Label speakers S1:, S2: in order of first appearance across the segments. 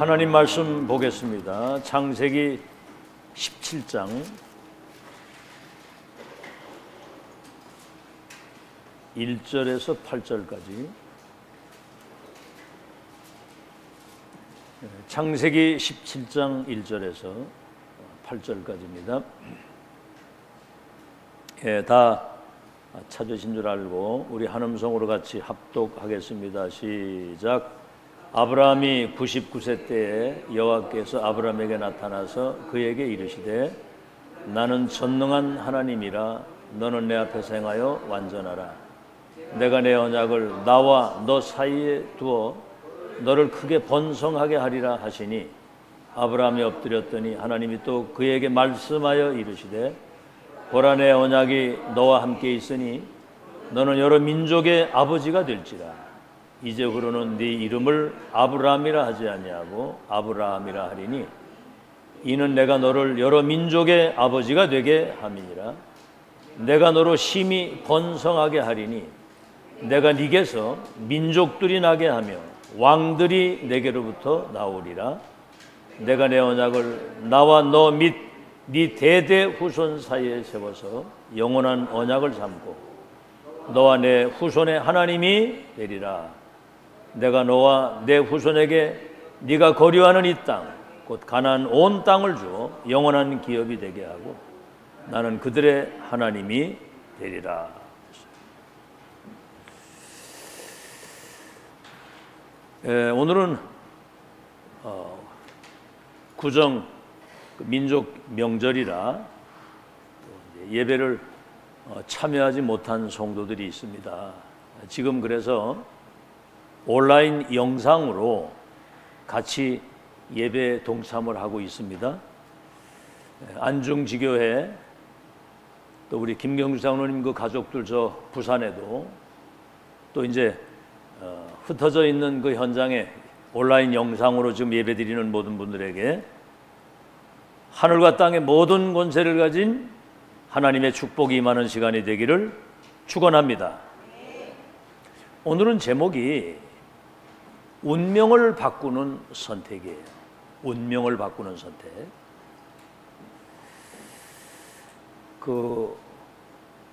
S1: 하나님 말씀 보겠습니다. 창세기 17장 1절에서 8절까지. 창세기 17장 1절에서 8절까지입니다. 다 찾으신 줄 알고 우리 한음성으로 같이 합독하겠습니다. 시작. 아브라함이 99세 때에 여호와께서 아브라함에게 나타나서 그에게 이르시되 나는 전능한 하나님이라 너는 내 앞에서 행하여 완전하라. 내가 내 언약을 나와 너 사이에 두어 너를 크게 번성하게 하리라 하시니 아브라함이 엎드렸더니 하나님이 또 그에게 말씀하여 이르시되 보라 내 언약이 너와 함께 있으니 너는 여러 민족의 아버지가 될지라. 이제후로는 네 이름을 아브라함이라 하지 아니하고 아브라함이라 하리니 이는 내가 너를 여러 민족의 아버지가 되게 함이니라. 내가 너로 심히 번성하게 하리니 내가 네게서 민족들이 나게 하며 왕들이 내게로부터 나오리라. 내가 내 언약을 나와 너 및 네 대대 후손 사이에 세워서 영원한 언약을 삼고 너와 내 후손의 하나님이 되리라. 내가 너와 내 후손에게 네가 거류하는 이 땅 곧 가나안 온 땅을 주어 영원한 기업이 되게 하고 나는 그들의 하나님이 되리라. 오늘은 구정 민족 명절이라 예배를 참여하지 못한 성도들이 있습니다. 지금 그래서 온라인 영상으로 같이 예배 동참을 하고 있습니다. 안중지교회 또 우리 김경주 장로님 그 가족들 저 부산에도 또 이제 흩어져 있는 그 현장에 온라인 영상으로 지금 예배드리는 모든 분들에게 하늘과 땅의 모든 권세를 가진 하나님의 축복이 임하는 시간이 되기를 축원합니다. 오늘은 제목이 운명을 바꾸는 선택이에요. 운명을 바꾸는 선택.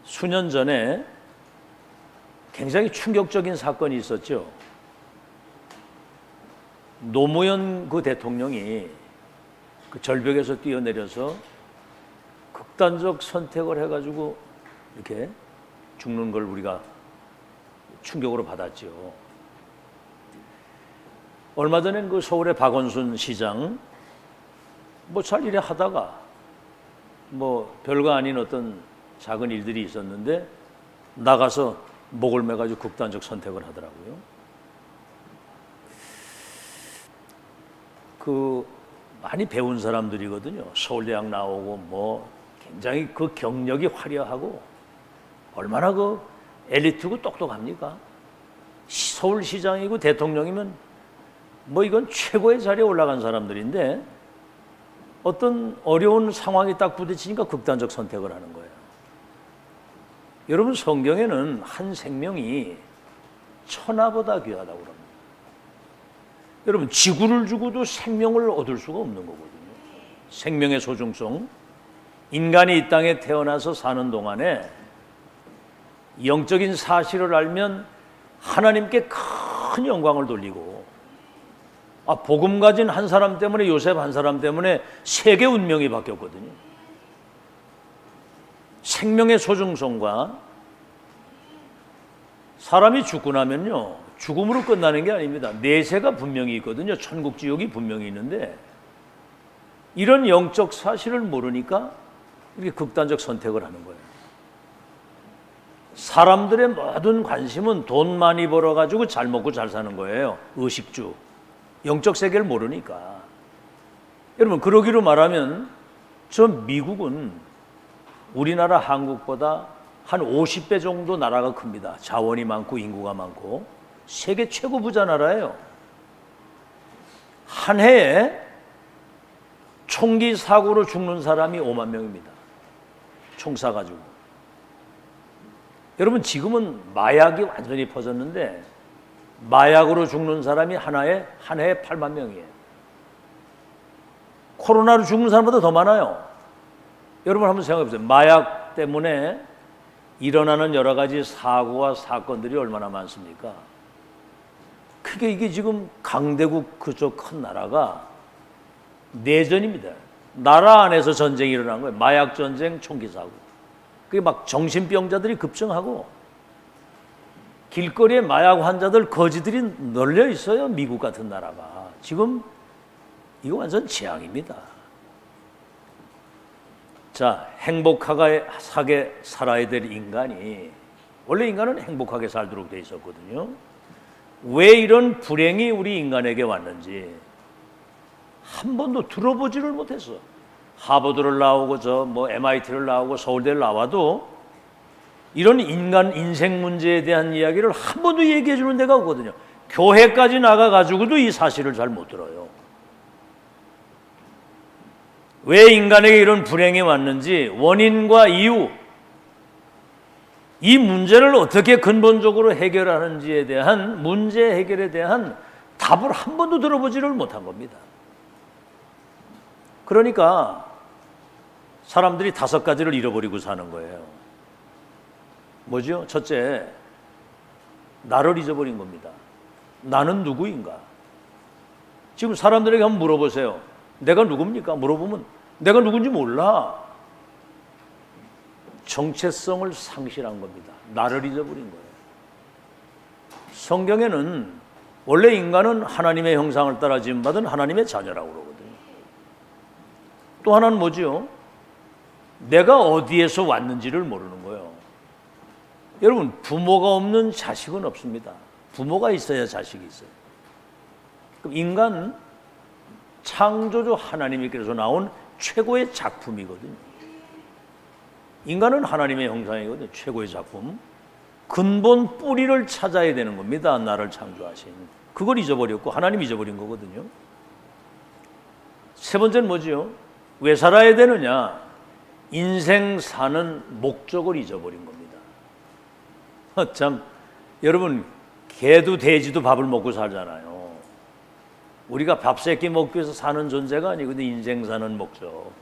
S1: 수년 전에 굉장히 충격적인 사건이 있었죠. 노무현 그 대통령이 그 절벽에서 뛰어내려서 극단적 선택을 해가지고 이렇게 죽는 걸 우리가 충격으로 받았죠. 얼마 전엔 그 서울의 박원순 시장 잘 일에 하다가 별거 아닌 어떤 작은 일들이 있었는데 나가서 목을 매가지고 극단적 선택을 하더라고요. 많이 배운 사람들이거든요. 서울대학 나오고 굉장히 그 경력이 화려하고 얼마나 그 엘리트고 똑똑합니까? 서울시장이고 대통령이면 이건 최고의 자리에 올라간 사람들인데 어떤 어려운 상황이 딱 부딪히니까 극단적 선택을 하는 거예요. 여러분, 성경에는 한 생명이 천하보다 귀하다고 그럽니다. 여러분, 지구를 주고도 생명을 얻을 수가 없는 거거든요. 생명의 소중성. 인간이 이 땅에 태어나서 사는 동안에 영적인 사실을 알면 하나님께 큰 영광을 돌리고 복음 가진 한 사람 때문에 요셉 한 사람 때문에 세계 운명이 바뀌었거든요. 생명의 소중성과 사람이 죽고 나면요 죽음으로 끝나는 게 아닙니다. 내세가 분명히 있거든요. 천국 지옥이 분명히 있는데 이런 영적 사실을 모르니까 이렇게 극단적 선택을 하는 거예요. 사람들의 모든 관심은 돈 많이 벌어가지고 잘 먹고 잘 사는 거예요. 의식주. 영적 세계를 모르니까. 여러분, 그러기로 말하면 저 미국은 우리나라 한국보다 한 50배 정도 나라가 큽니다. 자원이 많고 인구가 많고 세계 최고 부자 나라예요. 한 해에 총기 사고로 죽는 사람이 5만 명입니다. 총 쏴가지고. 여러분, 지금은 마약이 완전히 퍼졌는데 마약으로 죽는 사람이 한 해에 8만 명이에요. 코로나로 죽는 사람보다 더 많아요. 여러분 한번 생각해 보세요. 마약 때문에 일어나는 여러 가지 사고와 사건들이 얼마나 많습니까? 그게 이게 지금 강대국 그쪽 큰 나라가 내전입니다. 나라 안에서 전쟁이 일어난 거예요. 마약 전쟁, 총기 사고. 그게 막 정신병자들이 급증하고 길거리에 마약 환자들 거지들이 널려 있어요. 미국 같은 나라가. 지금 이거 완전 재앙입니다. 자, 행복하게 살아야 될 인간이, 원래 인간은 행복하게 살도록 돼 있었거든요. 왜 이런 불행이 우리 인간에게 왔는지 한 번도 들어보지를 못했어. 하버드를 나오고 MIT를 나오고 서울대를 나와도 이런 인생 문제에 대한 이야기를 한 번도 얘기해 주는 데가 없거든요. 교회까지 나가가지고도 이 사실을 잘 못 들어요. 왜 인간에게 이런 불행이 왔는지 원인과 이유, 이 문제를 어떻게 근본적으로 해결하는지에 대한 문제 해결에 대한 답을 한 번도 들어보지를 못한 겁니다. 그러니까 사람들이 5가지를 잃어버리고 사는 거예요. 뭐죠? 첫째, 나를 잊어버린 겁니다. 나는 누구인가? 지금 사람들에게 한번 물어보세요. 내가 누굽니까? 물어보면 내가 누군지 몰라. 정체성을 상실한 겁니다. 나를 잊어버린 거예요. 성경에는 원래 인간은 하나님의 형상을 따라 지음받은 하나님의 자녀라고 그러거든요. 또 하나는 뭐죠? 내가 어디에서 왔는지를 모르는 거예요. 여러분, 부모가 없는 자식은 없습니다. 부모가 있어야 자식이 있어요. 그럼 인간 창조주 하나님께서 나온 최고의 작품이거든요. 인간은 하나님의 형상이거든요. 최고의 작품. 근본 뿌리를 찾아야 되는 겁니다. 나를 창조하신. 그걸 잊어버렸고 하나님 잊어버린 거거든요. 세 번째는 뭐지요? 왜 살아야 되느냐? 인생 사는 목적을 잊어버린 겁니다. 참, 여러분, 개도 돼지도 밥을 먹고 살잖아요. 우리가 밥 세끼 먹기 위해서 사는 존재가 아니고 인생 사는 목적.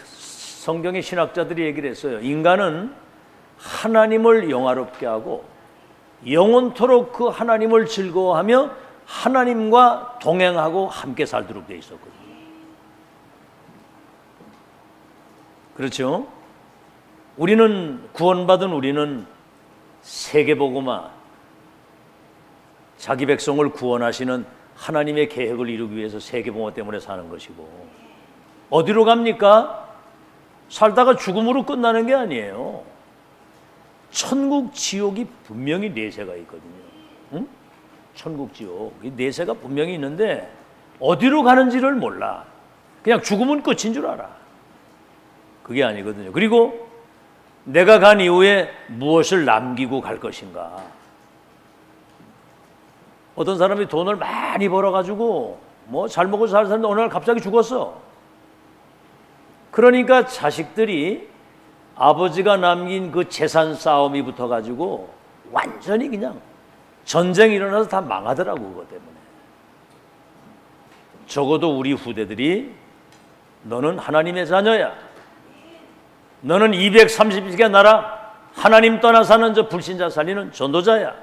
S1: 성경의 신학자들이 얘기를 했어요. 인간은 하나님을 영화롭게 하고 영원토록 그 하나님을 즐거워하며 하나님과 동행하고 함께 살도록 돼 있었거든요. 그렇죠? 구원받은 우리는 세계복음화, 자기 백성을 구원하시는 하나님의 계획을 이루기 위해서 세계복음화 때문에 사는 것이고, 어디로 갑니까? 살다가 죽음으로 끝나는 게 아니에요. 천국, 지옥이 분명히 내세가 있거든요. 응? 천국, 지옥. 이 내세가 분명히 있는데 어디로 가는지를 몰라. 그냥 죽으면 끝인 줄 알아. 그게 아니거든요. 그리고 내가 간 이후에 무엇을 남기고 갈 것인가. 어떤 사람이 돈을 많이 벌어가지고 잘 먹고 잘 사는데 어느 날 갑자기 죽었어. 그러니까 자식들이 아버지가 남긴 그 재산 싸움이 붙어가지고 완전히 그냥 전쟁이 일어나서 다 망하더라고. 그것 때문에. 적어도 우리 후대들이 너는 하나님의 자녀야. 너는 230개 나라 하나님 떠나 사는 저 불신자 살리는 전도자야.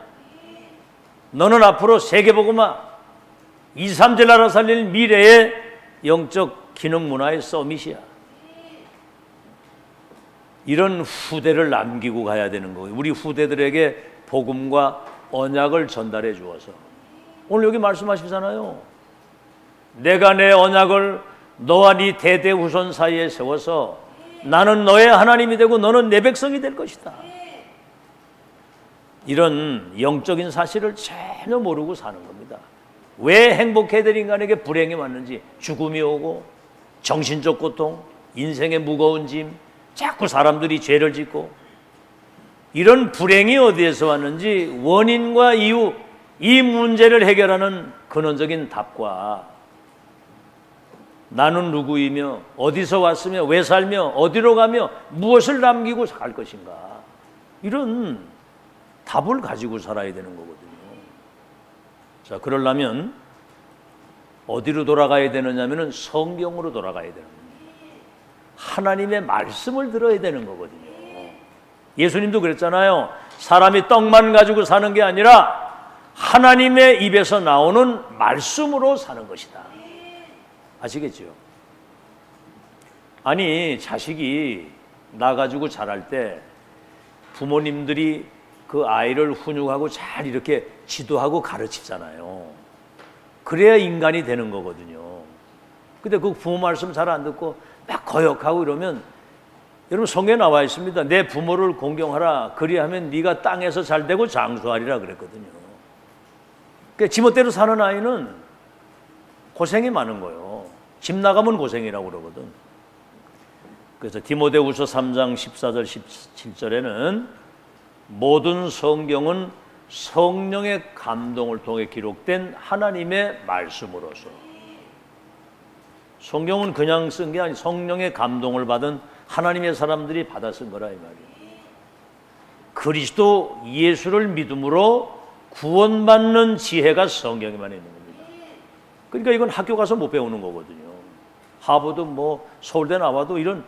S1: 너는 앞으로 세계복음화 2, 3제 나라 살릴 미래의 영적 기능 문화의 서밋이야. 이런 후대를 남기고 가야 되는 거예요. 우리 후대들에게 복음과 언약을 전달해 주어서. 오늘 여기 말씀하시잖아요. 내가 내 언약을 너와 네 대대 후손 사이에 세워서 나는 너의 하나님이 되고 너는 내 백성이 될 것이다. 이런 영적인 사실을 전혀 모르고 사는 겁니다. 왜 행복해야 될 인간에게 불행이 왔는지, 죽음이 오고 정신적 고통, 인생의 무거운 짐, 자꾸 사람들이 죄를 짓고, 이런 불행이 어디에서 왔는지 원인과 이유, 이 문제를 해결하는 근원적인 답과 나는 누구이며 어디서 왔으며 왜 살며 어디로 가며 무엇을 남기고 갈 것인가, 이런 답을 가지고 살아야 되는 거거든요. 자, 그러려면 어디로 돌아가야 되느냐면은 성경으로 돌아가야 되는 겁니다. 하나님의 말씀을 들어야 되는 거거든요. 예수님도 그랬잖아요. 사람이 떡만 가지고 사는 게 아니라 하나님의 입에서 나오는 말씀으로 사는 것이다. 아시겠죠? 아니, 자식이 나 가지고 자랄 때 부모님들이 그 아이를 훈육하고 잘 이렇게 지도하고 가르치잖아요. 그래야 인간이 되는 거거든요. 근데 그 부모 말씀 잘 안 듣고 막 거역하고 이러면, 여러분 성경에 나와 있습니다. 내 부모를 공경하라. 그리하면 네가 땅에서 잘 되고 장수하리라 그랬거든요. 그러니까 지멋대로 사는 아이는 고생이 많은 거예요. 집 나가면 고생이라고 그러거든. 그래서 디모데후서 3장 14절 17절에는 모든 성경은 성령의 감동을 통해 기록된 하나님의 말씀으로서, 성경은 그냥 쓴 게 아니 성령의 감동을 받은 하나님의 사람들이 받아 쓴 거라 이 말이에요. 그리스도 예수를 믿음으로 구원받는 지혜가 성경에만 있는 겁니다. 그러니까 이건 학교 가서 못 배우는 거거든요. 하버드 뭐 서울대 나와도 이런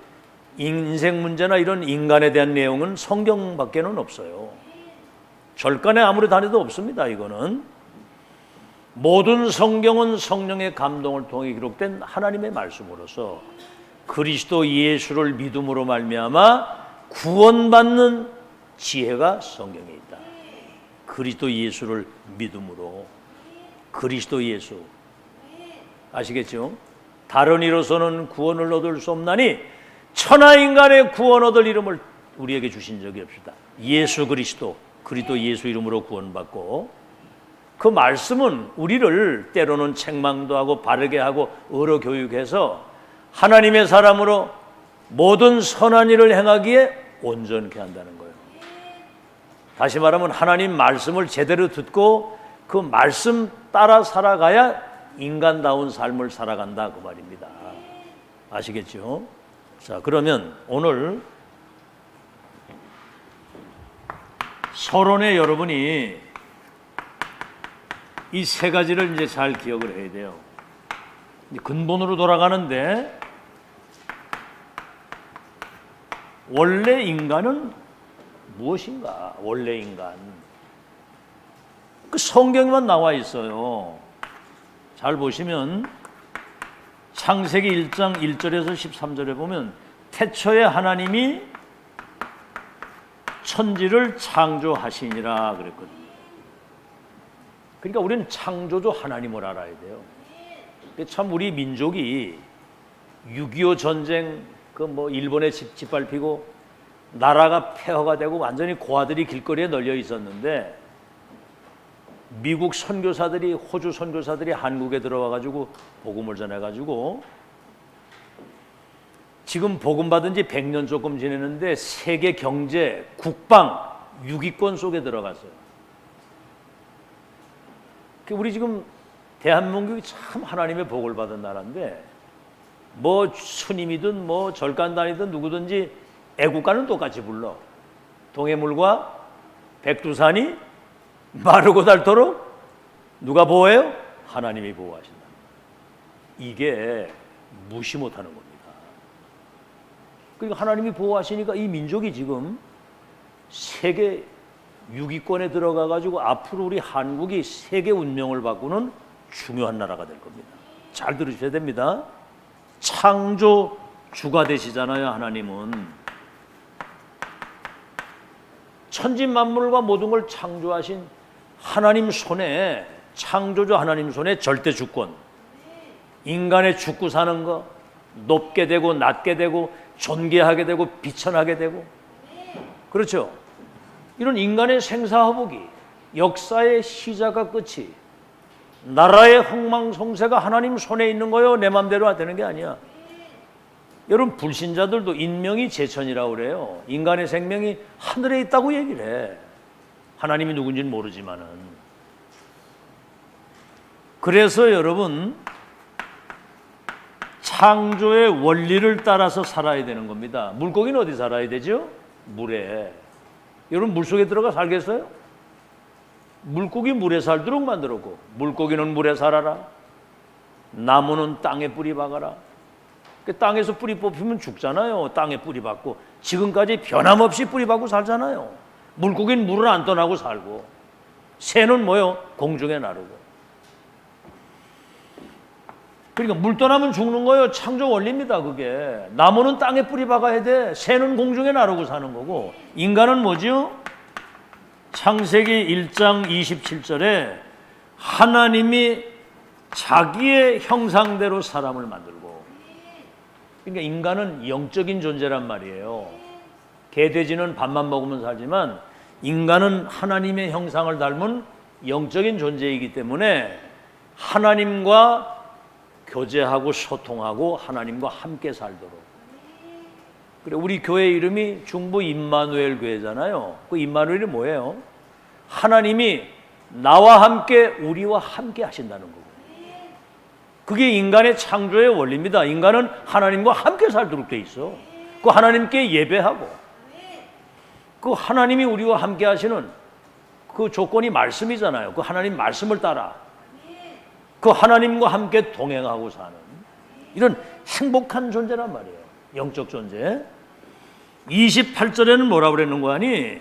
S1: 인생 문제나 이런 인간에 대한 내용은 성경밖에는 없어요. 절간에 아무리 다녀도 없습니다. 이거는 모든 성경은 성령의 감동을 통해 기록된 하나님의 말씀으로서 그리스도 예수를 믿음으로 말미암아 구원받는 지혜가 성경에 있다. 그리스도 예수를 믿음으로, 그리스도 예수 아시겠죠? 다른 이로서는 구원을 얻을 수 없나니 천하 인간의 구원 얻을 이름을 우리에게 주신 적이 없다. 예수 그리스도, 그리스도 예수 이름으로 구원받고, 그 말씀은 우리를 때로는 책망도 하고 바르게 하고 의로 교육해서 하나님의 사람으로 모든 선한 일을 행하기에 온전케 한다는 거예요. 다시 말하면 하나님 말씀을 제대로 듣고 그 말씀 따라 살아가야 인간다운 삶을 살아간다 그 말입니다. 아시겠죠? 자, 그러면 오늘 서론에 여러분이 이 세 가지를 이제 잘 기억을 해야 돼요. 근본으로 돌아가는데, 원래 인간은 무엇인가? 원래 인간. 그 성경에만 나와 있어요. 잘 보시면 창세기 1장 1절에서 13절에 보면 태초에 하나님이 천지를 창조하시니라 그랬거든요. 그러니까 우리는 창조주 하나님을 알아야 돼요. 참 우리 민족이 6.25 전쟁 그 뭐 일본에 짓밟히고 나라가 폐허가 되고 완전히 고아들이 길거리에 널려 있었는데, 미국 선교사들이, 호주 선교사들이 한국에 들어와 가지고 복음을 전해 가지고 지금 복음 받은 지 100년 조금 지났는데 세계 경제, 국방, 6위권 속에 들어갔어요. 우리 지금 대한민국이 참 하나님의 복을 받은 나라인데, 뭐 스님이든 뭐 절간다니든 누구든지 애국가는 똑같이 불러. 동해물과 백두산이 마르고 닳도록 누가 보호해요? 하나님이 보호하신다. 이게 무시 못하는 겁니다. 그러니까 하나님이 보호하시니까 이 민족이 지금 세계 6위권에 들어가 가지고 앞으로 우리 한국이 세계 운명을 바꾸는 중요한 나라가 될 겁니다. 잘 들으셔야 됩니다. 창조주가 되시잖아요. 하나님은 천지 만물과 모든 걸 창조하신 하나님 손에, 창조주 하나님 손에 절대 주권, 인간의 죽고 사는 거, 높게 되고 낮게 되고 존귀하게 되고 비천하게 되고, 그렇죠? 이런 인간의 생사화복이, 역사의 시작과 끝이, 나라의 흥망성쇠가 하나님 손에 있는 거요. 내 마음대로 되는 게 아니야. 여러분, 불신자들도 인명이 제천이라고 그래요. 인간의 생명이 하늘에 있다고 얘기를 해. 하나님이 누군지는 모르지만은. 그래서 여러분, 창조의 원리를 따라서 살아야 되는 겁니다. 물고기는 어디 살아야 되죠? 물에. 여러분, 물속에 들어가 살겠어요? 물고기 물에 살도록 만들었고, 물고기는 물에 살아라. 나무는 땅에 뿌리 박아라. 땅에서 뿌리 뽑히면 죽잖아요. 땅에 뿌리 박고 지금까지 변함없이 뿌리 박고 살잖아요. 물고기는 물을 안 떠나고 살고, 새는 뭐요? 공중에 나르고. 그러니까 물 떠나면 죽는 거예요. 창조 원리입니다. 그게. 나무는 땅에 뿌리 박아야 돼. 새는 공중에 나르고 사는 거고, 인간은 뭐죠? 창세기 1장 27절에 하나님이 자기의 형상대로 사람을 만들고, 그러니까 인간은 영적인 존재란 말이에요. 개, 돼지는 밥만 먹으면 살지만 인간은 하나님의 형상을 닮은 영적인 존재이기 때문에 하나님과 교제하고 소통하고 하나님과 함께 살도록. 그래, 우리 교회 이름이 중부 임마누엘 교회잖아요. 그 임마누엘이 뭐예요? 하나님이 나와 함께 우리와 함께 하신다는 거고. 그게 인간의 창조의 원리입니다. 인간은 하나님과 함께 살도록 돼 있어. 그 하나님께 예배하고, 그 하나님이 우리와 함께 하시는 그 조건이 말씀이잖아요. 그 하나님 말씀을 따라 그 하나님과 함께 동행하고 사는 이런 행복한 존재란 말이에요. 영적 존재. 28절에는 뭐라고 그랬는 거 아니?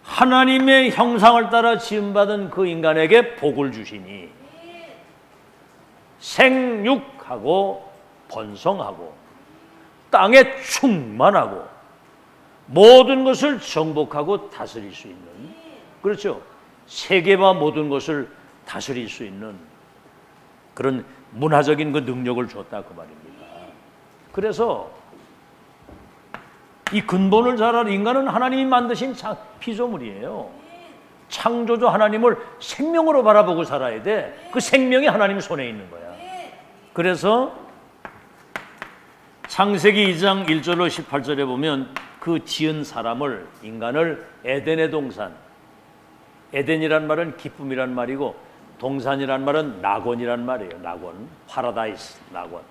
S1: 하나님의 형상을 따라 지음받은 그 인간에게 복을 주시니 생육하고 번성하고 땅에 충만하고 모든 것을 정복하고 다스릴 수 있는, 그렇죠, 세계와 모든 것을 다스릴 수 있는 그런 문화적인 그 능력을 줬다 그 말입니다. 그래서 이 근본을 잘 알아. 인간은 하나님이 만드신 피조물이에요. 창조주 하나님을 생명으로 바라보고 살아야 돼. 그 생명이 하나님 손에 있는 거야. 그래서 창세기 2장 1절로 18절에 보면 그 지은 사람을, 인간을 에덴의 동산, 에덴이란 말은 기쁨이란 말이고 동산이란 말은 낙원이란 말이에요. 낙원, 파라다이스, 낙원.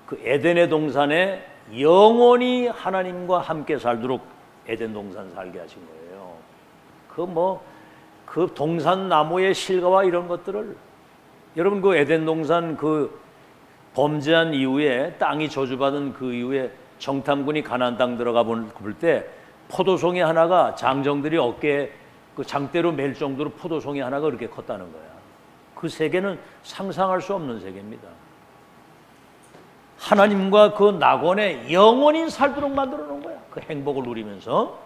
S1: 그 에덴의 동산에 영원히 하나님과 함께 살도록 에덴 동산 살게 하신 거예요. 그 동산 나무의 실과와 이런 것들을, 여러분 그 에덴 동산 그 범죄한 이후에, 땅이 저주받은 그 이후에 정탐군이 가나안 땅 들어가 볼 때 포도송이 하나가 장정들이 어깨에 그 장대로 맬 정도로 포도송이 하나가 그렇게 컸다는 거야. 그 세계는 상상할 수 없는 세계입니다. 하나님과 그 낙원에 영원히 살도록 만들어 놓은 거야. 그 행복을 누리면서.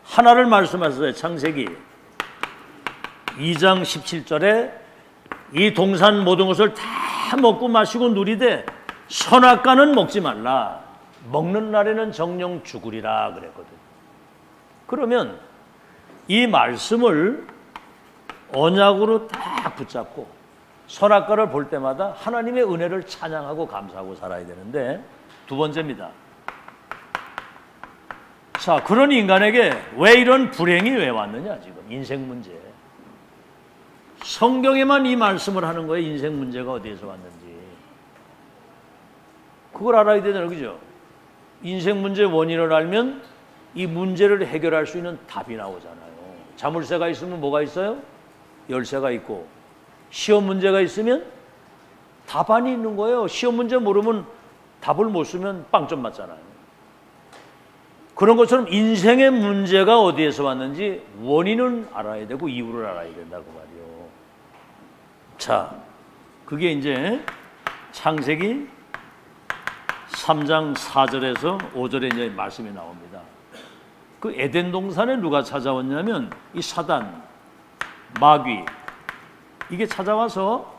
S1: 하나를 말씀하셨어요. 창세기 2장 17절에 이 동산 모든 것을 다 먹고 마시고 누리되 선악과는 먹지 말라. 먹는 날에는 정령 죽으리라 그랬거든. 그러면 이 말씀을 언약으로 딱 붙잡고 선악과를 볼 때마다 하나님의 은혜를 찬양하고 감사하고 살아야 되는데, 두 번째입니다. 자, 그런 인간에게 왜 이런 불행이 왜 왔느냐, 지금 인생 문제. 성경에만 이 말씀을 하는 거예요. 인생 문제가 어디에서 왔는지. 그걸 알아야 되잖아요. 그죠? 인생 문제의 원인을 알면 이 문제를 해결할 수 있는 답이 나오잖아요. 자물쇠가 있으면 뭐가 있어요? 열쇠가 있고, 시험 문제가 있으면 답안이 있는 거예요. 시험 문제 모르면 답을 못 쓰면 빵점 맞잖아요. 그런 것처럼 인생의 문제가 어디에서 왔는지 원인은 알아야 되고 이유를 알아야 된다고 말이요. 자, 그게 이제 창세기 3장 4절에서 5절에 이제 말씀이 나옵니다. 그 에덴 동산에 누가 찾아왔냐면 이 사단, 마귀, 이게 찾아와서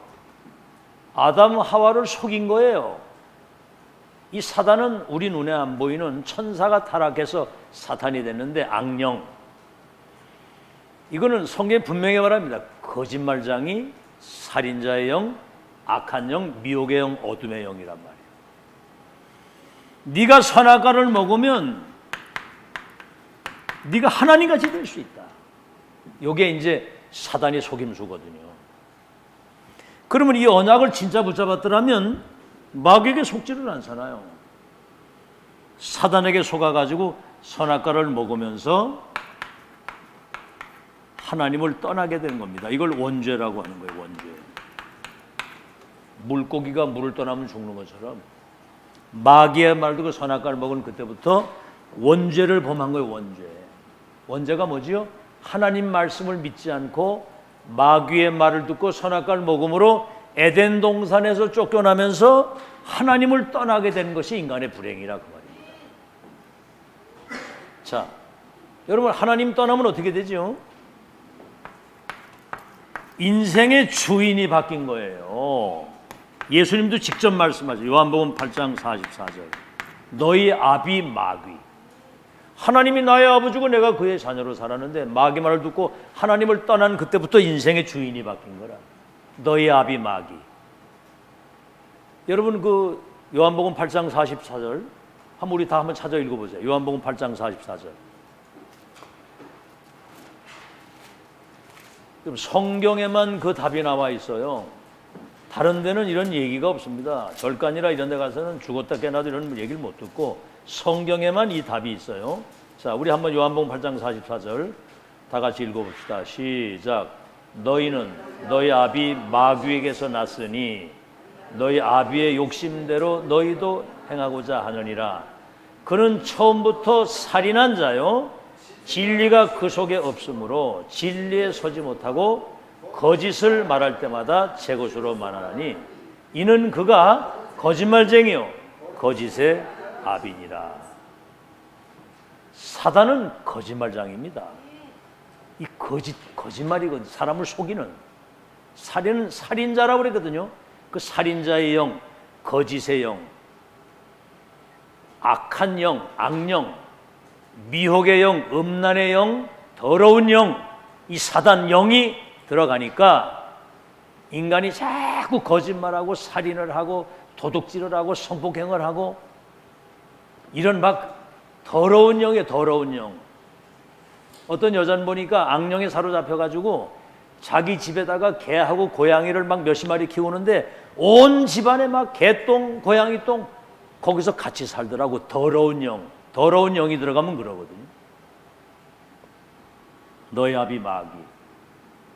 S1: 아담 하와를 속인 거예요. 이 사단은 우리 눈에 안 보이는 천사가 타락해서 사탄이 됐는데 악령, 이거는 성경에 분명히 말합니다. 거짓말장이, 살인자의 영, 악한 영, 미혹의 영, 어둠의 영이란 말이에요. 네가 선악과를 먹으면 네가 하나님같이 될 수 있다. 이게 이제 사단의 속임수거든요. 그러면 이 언약을 진짜 붙잡았더라면 마귀에게 속지를 않잖아요. 사단에게 속아가지고 선악과를 먹으면서 하나님을 떠나게 되는 겁니다. 이걸 원죄라고 하는 거예요. 원죄. 물고기가 물을 떠나면 죽는 것처럼 마귀의 말도 그 선악과를 먹은 그때부터 원죄를 범한 거예요. 원죄가 뭐지요? 하나님 말씀을 믿지 않고 마귀의 말을 듣고 선악과를 먹음으로 에덴 동산에서 쫓겨나면서 하나님을 떠나게 된 것이 인간의 불행이라 그 말입니다. 자, 여러분 하나님 떠나면 어떻게 되죠? 인생의 주인이 바뀐 거예요. 예수님도 직접 말씀하죠. 요한복음 8장 44절. 너희 아비 마귀. 하나님이 나의 아버지고 내가 그의 자녀로 살았는데 마귀 말을 듣고 하나님을 떠난 그때부터 인생의 주인이 바뀐 거라. 너희 아비 마귀. 여러분 그 요한복음 8장 44절 한번 우리 다 한번 찾아 읽어보세요. 요한복음 8장 44절. 그럼 성경에만 그 답이 나와 있어요. 다른 데는 이런 얘기가 없습니다. 절간이라 이런 데 가서는 죽었다 깨나도 이런 얘기를 못 듣고 성경에만 이 답이 있어요. 자, 우리 한번 요한복음 8장 44절 다 같이 읽어봅시다. 시작. 너희는 너희 아비 마귀에게서 났으니 너희 아비의 욕심대로 너희도 행하고자 하느니라. 그는 처음부터 살인한 자요 진리가 그 속에 없으므로 진리에 서지 못하고 거짓을 말할 때마다 제 것으로 말하나니 이는 그가 거짓말쟁이요 거짓의 아비니라. 사단은 거짓말장입니다. 이 거짓말이거든. 사람을 속이는. 살인은 살인자라고 그랬거든요. 그 살인자의 영, 거짓의 영, 악한 영, 악령, 미혹의 영, 음란의 영, 더러운 영, 이 사단 영이 들어가니까 인간이 자꾸 거짓말하고 살인을 하고 도둑질을 하고 성폭행을 하고 이런 막 더러운 영이에요. 더러운 영. 어떤 여자는 보니까 악령에 사로잡혀가지고 자기 집에다가 개하고 고양이를 막 몇십 마리 키우는데 온 집안에 막 개똥, 고양이똥 거기서 같이 살더라고. 더러운 영. 더러운 영이 들어가면 그러거든요. 너희 아비 마귀,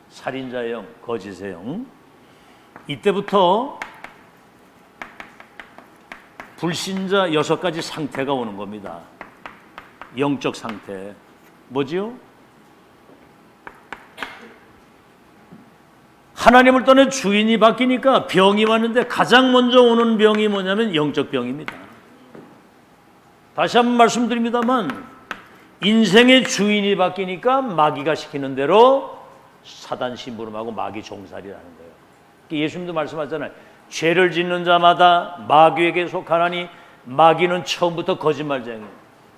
S1: 살인자의 영, 거짓의 영. 이때부터 불신자 6가지 상태가 오는 겁니다. 영적 상태. 뭐지요? 하나님을 떠나 주인이 바뀌니까 병이 왔는데 가장 먼저 오는 병이 뭐냐면 영적 병입니다. 다시 한번 말씀드립니다만 인생의 주인이 바뀌니까 마귀가 시키는 대로 사단 심부름하고 마귀 종살이라는 거예요. 예수님도 말씀하잖아요. 죄를 짓는 자마다 마귀에게 속하나니 마귀는 처음부터 거짓말쟁이,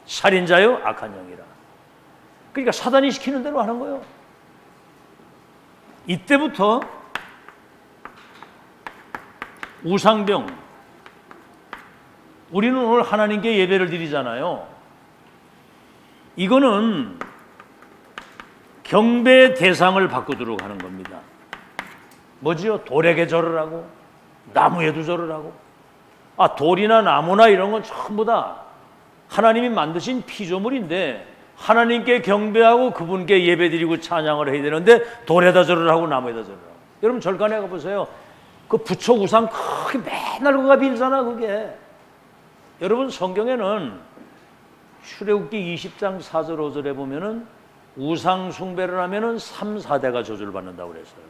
S1: 살인자요 악한 영이라. 그러니까 사단이 시키는 대로 하는 거예요. 이때부터 우상병. 우리는 오늘 하나님께 예배를 드리잖아요. 이거는 경배의 대상을 바꾸도록 하는 겁니다. 뭐지요? 돌에게 절을 하고 나무에도 절을 하고. 돌이나 나무나 이런 건 전부 다 하나님이 만드신 피조물인데 하나님께 경배하고 그분께 예배드리고 찬양을 해야 되는데 돌에다 절을 하고 나무에다 절을 하고. 여러분 절간에 가보세요. 그 부처 우상 크게 맨날 그가 빌잖아 그게. 여러분 성경에는 출애굽기 20장 4절 5절에 보면은 우상 숭배를 하면은 3, 4대가 저주받는다고 그랬어요.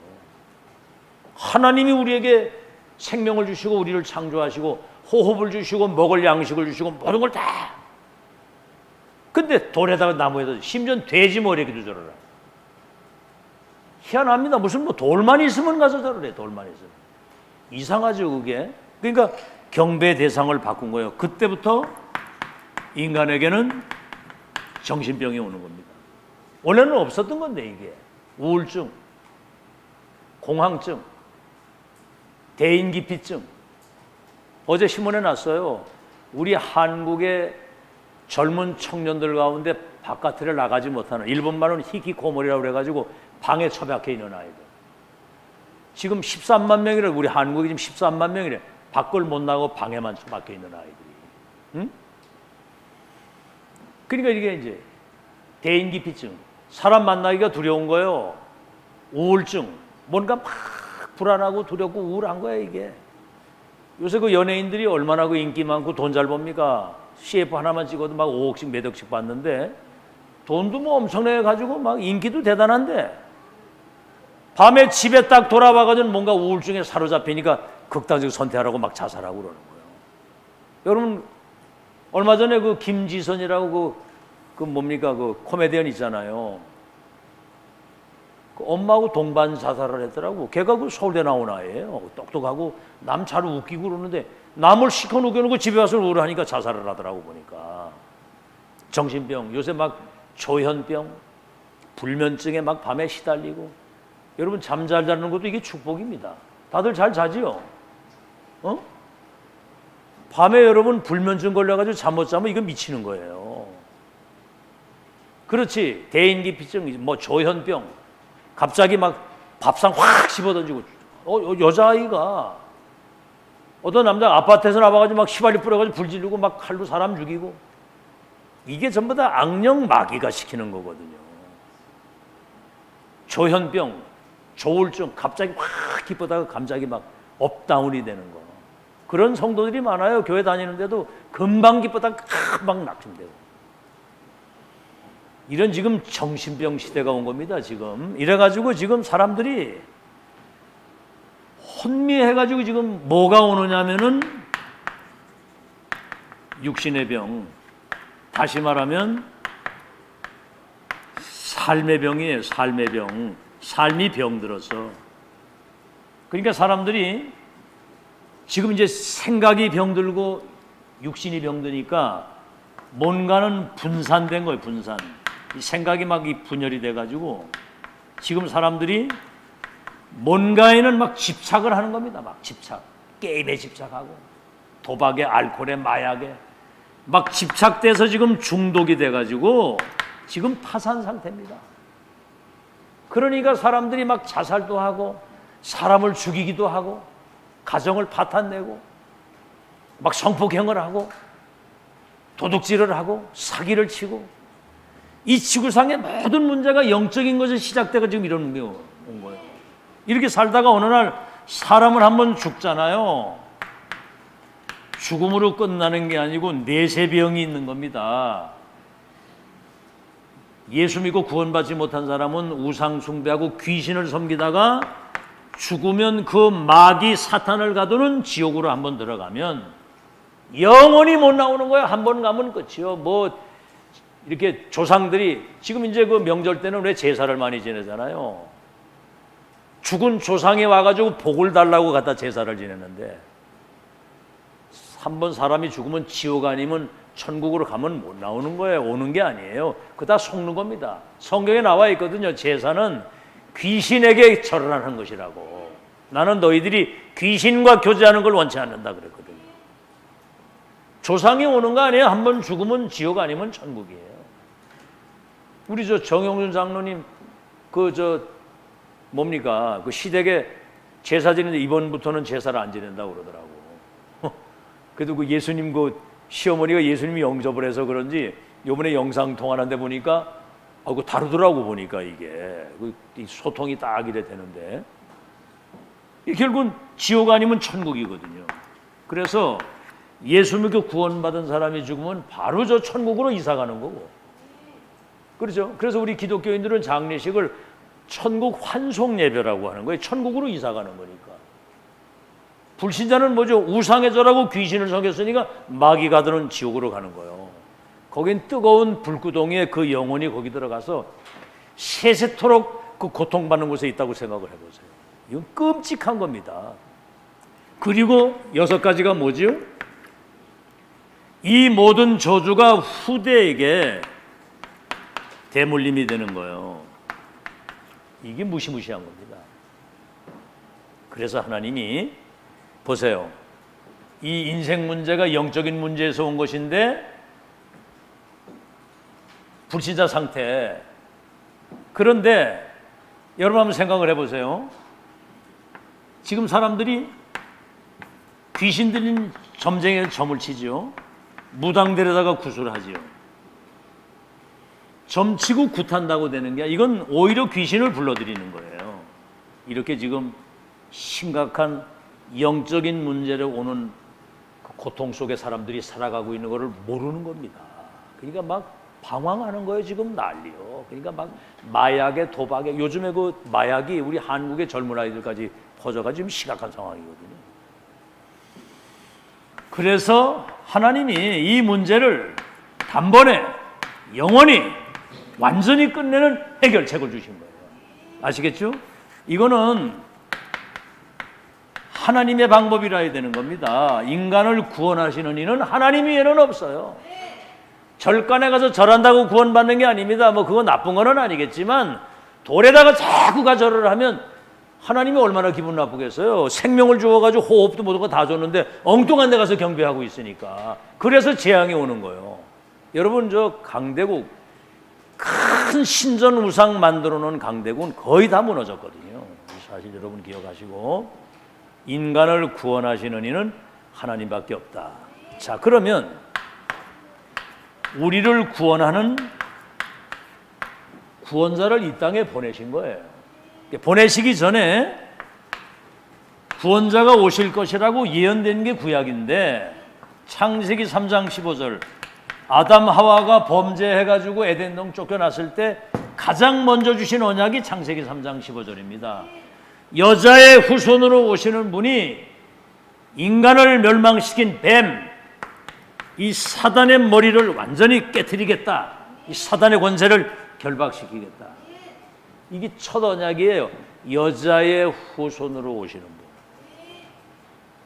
S1: 하나님이 우리에게 생명을 주시고 우리를 창조하시고 호흡을 주시고 먹을 양식을 주시고 모든 걸 다. 근데 돌에다가 나무에다 심지어 돼지 머리에게도 저러라. 희한합니다. 무슨 뭐 돌만 있으면 가서 저러래. 돌만 있으면. 이상하죠 그게. 그러니까 경배 대상을 바꾼 거예요. 그때부터 인간에게는 정신병이 오는 겁니다. 원래는 없었던 건데 이게. 우울증, 공황증, 대인기피증. 어제 신문에 났어요. 우리 한국의 젊은 청년들 가운데 바깥을 나가지 못하는, 일본 말로는 히키코모리라고 그래가지고 방에 처박혀 있는 아이들. 지금 13만 명이래. 우리 한국이 지금 13만 명이래. 밖을 못 나가고 방에만 처박혀 있는 아이들이. 응? 그러니까 이게 이제 대인기피증, 사람 만나기가 두려운 거예요. 우울증, 뭔가 막 불안하고 두렵고 우울한 거야 이게. 요새 그 연예인들이 얼마나 그 인기 많고 돈 잘 법니까? CF 하나만 찍어도 막 5억씩 몇 억씩 받는데 돈도 뭐 엄청나게 가지고 막 인기도 대단한데 밤에 집에 딱 돌아와가지고 뭔가 우울증에 사로잡히니까 극단적 선택하라고 막 자살하고 그러는 거예요. 여러분 얼마 전에 그 김지선이라고 그 뭡니까 그 코미디언 있잖아요. 그 엄마하고 동반 자살을 했더라고. 걔가 그 서울대 나온 아이예요. 똑똑하고 남 잘 웃기고 그러는데 남을 시커 녹여놓고 집에 와서 우울하니까 자살을 하더라고 보니까. 정신병 요새 막 조현병 불면증에 막 밤에 시달리고. 여러분 잠 잘 자는 것도 이게 축복입니다. 다들 잘 자지요? 밤에 여러분 불면증 걸려가지고 잠 못 자면 이거 미치는 거예요. 그렇지. 대인기피증, 뭐 조현병, 갑자기 막 밥상 확 씹어던지고, 여자아이가 어떤 남자가 아파트에서 나와가지고 막 휘발유 뿌려가지고 불 지르고 막 칼로 사람 죽이고, 이게 전부 다 악령 마귀가 시키는 거거든요. 조현병, 조울증, 갑자기 확 기쁘다가 갑자기 막 업다운이 되는 거. 그런 성도들이 많아요. 교회 다니는데도 금방 기쁘다가 금방 낙심되고. 이런 지금 정신병 시대가 온 겁니다. 지금 이래가지고 지금 사람들이 혼미해가지고 지금 뭐가 오느냐면은 육신의 병, 다시 말하면 삶의 병이에요. 삶의 병, 삶이 병들어서. 그러니까 사람들이 지금 이제 생각이 병들고 육신이 병드니까 뭔가는 분산된 거예요. 분산. 이 생각이 막 분열이 돼가지고 지금 사람들이 뭔가에는 막 집착을 하는 겁니다. 막 집착, 게임에 집착하고 도박에, 알코올에, 마약에 막 집착돼서 지금 중독이 돼가지고 지금 파산 상태입니다. 그러니까 사람들이 막 자살도 하고 사람을 죽이기도 하고 가정을 파탄내고 막 성폭행을 하고 도둑질을 하고 사기를 치고 이 지구상의 모든 문제가 영적인 것에 시작돼가 지금 이런 게 온 거예요. 이렇게 살다가 어느 날 사람을 한번 죽잖아요. 죽음으로 끝나는 게 아니고 내세병이 있는 겁니다. 예수 믿고 구원받지 못한 사람은 우상 숭배하고 귀신을 섬기다가 죽으면 그 마귀 사탄을 가두는 지옥으로 한번 들어가면 영원히 못 나오는 거예요. 한 번 가면 끝이요. 뭐 이렇게 조상들이 지금 이제 그 명절 때는 왜 제사를 많이 지내잖아요. 죽은 조상이 와가지고 복을 달라고 갖다 제사를 지내는데 한 번 사람이 죽으면 지옥 아니면 천국으로 가면 못 나오는 거예요. 오는 게 아니에요. 그거 다 속는 겁니다. 성경에 나와 있거든요. 제사는 귀신에게 절하는 것이라고. 나는 너희들이 귀신과 교제하는 걸 원치 않는다 그랬거든요. 조상이 오는 거 아니에요. 한 번 죽으면 지옥 아니면 천국이에요. 우리 저 정영준 장로님 뭡니까 그 시댁에 제사 지내는데 이번부터는 제사를 안 지낸다고 그러더라고. 그래도 그 예수님 그 시어머니가 예수님이 영접을 해서 그런지 요번에 영상 통화하는데 보니까 그 다르더라고. 보니까 이게 소통이 딱 이래 되는데 결국은 지옥 아니면 천국이거든요. 그래서 예수 믿고 구원받은 사람이 죽으면 바로 저 천국으로 이사가는 거고. 그렇죠? 그래서 우리 기독교인들은 장례식을 천국 환송 예배라고 하는 거예요. 천국으로 이사가는 거니까. 불신자는 뭐죠? 우상에 절하고 귀신을 섬겼으니까 마귀가 드는 지옥으로 가는 거예요. 거긴 뜨거운 불구덩이에 그 영혼이 거기 들어가서 세세토록 그 고통받는 곳에 있다고 생각을 해보세요. 이건 끔찍한 겁니다. 그리고 6가지가 뭐지요? 이 모든 저주가 후대에게 대물림이 되는 거예요. 이게 무시무시한 겁니다. 그래서 하나님이 보세요. 이 인생 문제가 영적인 문제에서 온 것인데 불신자 상태. 그런데 여러분 한번 생각을 해보세요. 지금 사람들이 귀신 들린 점쟁이에 점을 치죠. 무당들에다가 구슬을 하지요. 점치고 굿한다고 되는 게 이건 오히려 귀신을 불러들이는 거예요. 이렇게 지금 심각한 영적인 문제로 오는 그 고통 속에 사람들이 살아가고 있는 것을 모르는 겁니다. 그러니까 막 방황하는 거예요. 지금 난리요. 그러니까 막 마약에 도박에, 요즘에 그 마약이 우리 한국의 젊은 아이들까지 퍼져가지고 지금 심각한 상황이거든요. 그래서 하나님이 이 문제를 단번에 영원히 완전히 끝내는 해결책을 주신 거예요. 아시겠죠? 이거는 하나님의 방법이라 해야 되는 겁니다. 인간을 구원하시는 이는 하나님 외에는 없어요. 절간에 가서 절한다고 구원받는 게 아닙니다. 뭐 그건 나쁜 건 아니겠지만 돌에다가 자꾸 가절을 하면 하나님이 얼마나 기분 나쁘겠어요. 생명을 주어가지고 호흡도 모든 거 다 줬는데 엉뚱한 데 가서 경배하고 있으니까. 그래서 재앙이 오는 거예요. 여러분, 저 강대국 큰 신전 우상 만들어 놓은 강대국은 거의 다 무너졌거든요. 이 사실 여러분 기억하시고, 인간을 구원하시는 이는 하나님밖에 없다. 자, 그러면 우리를 구원하는 구원자를 이 땅에 보내신 거예요. 보내시기 전에 구원자가 오실 것이라고 예언된 게 구약인데, 창세기 3장 15절, 아담 하와가 범죄해가지고 에덴동 쫓겨났을 때 가장 먼저 주신 언약이 창세기 3장 15절입니다. 여자의 후손으로 오시는 분이 인간을 멸망시킨 뱀, 이 사단의 머리를 완전히 깨트리겠다. 이 사단의 권세를 결박시키겠다. 이게 첫 언약이에요. 여자의 후손으로 오시는 분.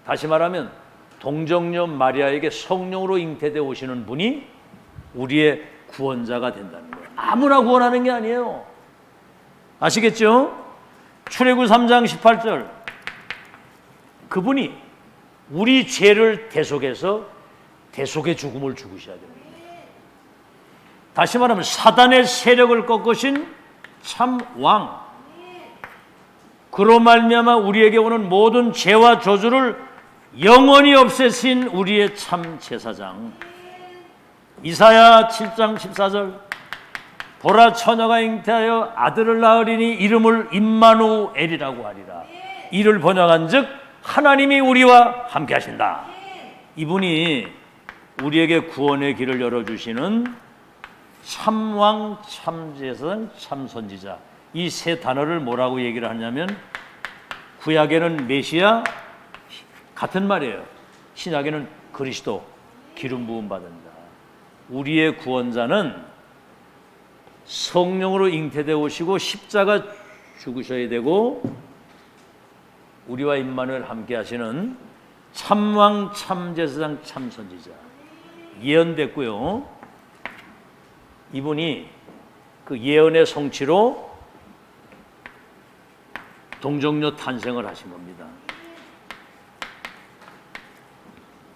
S1: 다시 말하면 동정녀 마리아에게 성령으로 잉태되어 오시는 분이 우리의 구원자가 된다는 거예요. 아무나 구원하는 게 아니에요. 아시겠죠? 출애굽 3장 18절, 그분이 우리 죄를 대속해서 대속의 죽음을 죽으셔야 됩니다. 다시 말하면 사단의 세력을 꺾으신 참 왕, 그로 말미암아 우리에게 오는 모든 죄와 저주를 영원히 없애신 우리의 참 제사장. 이사야 7장 14절, 보라 처녀가 잉태하여 아들을 낳으리니 이름을 임마누엘이라고 하리라. 이를 번역한즉 하나님이 우리와 함께 하신다. 이분이 우리에게 구원의 길을 열어주시는 참왕, 참제사장, 참선지자, 이 세 단어를 뭐라고 얘기를 하냐면, 구약에는 메시아, 같은 말이에요. 신약에는 그리스도, 기름 부음 받은 자. 우리의 구원자는 성령으로 잉태되어 오시고 십자가 죽으셔야 되고 우리와 임마누엘 함께 하시는 참왕, 참제사장, 참선지자. 예언됐고요. 이분이 그 예언의 성취로 동정녀 탄생을 하신 겁니다.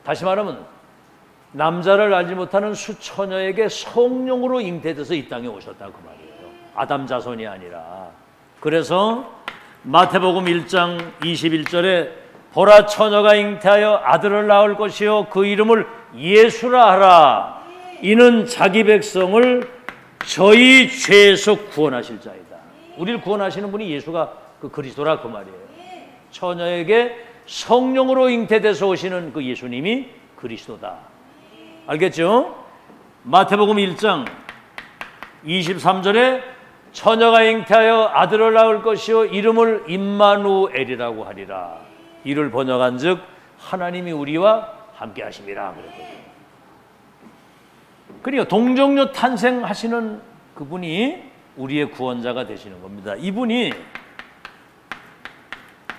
S1: 다시 말하면 남자를 알지 못하는 수처녀에게 성령으로 잉태돼서 이 땅에 오셨다, 그 말이에요. 아담 자손이 아니라. 그래서 마태복음 1장 21절에 보라 처녀가 잉태하여 아들을 낳을 것이요 그 이름을 예수라 하라. 이는 자기 백성을 저희 죄에서 구원하실 자이다. 우리를 구원하시는 분이 예수가 그 그리스도라, 그 말이에요. 처녀에게 성령으로 잉태돼서 오시는 그 예수님이 그리스도다. 알겠죠? 마태복음 1장 23절에 처녀가 잉태하여 아들을 낳을 것이요 이름을 임마누엘이라고 하리라. 이를 번역한즉 하나님이 우리와 함께 하심이라 그랬거든요. 그러니까 동정녀 탄생하시는 그분이 우리의 구원자가 되시는 겁니다. 이분이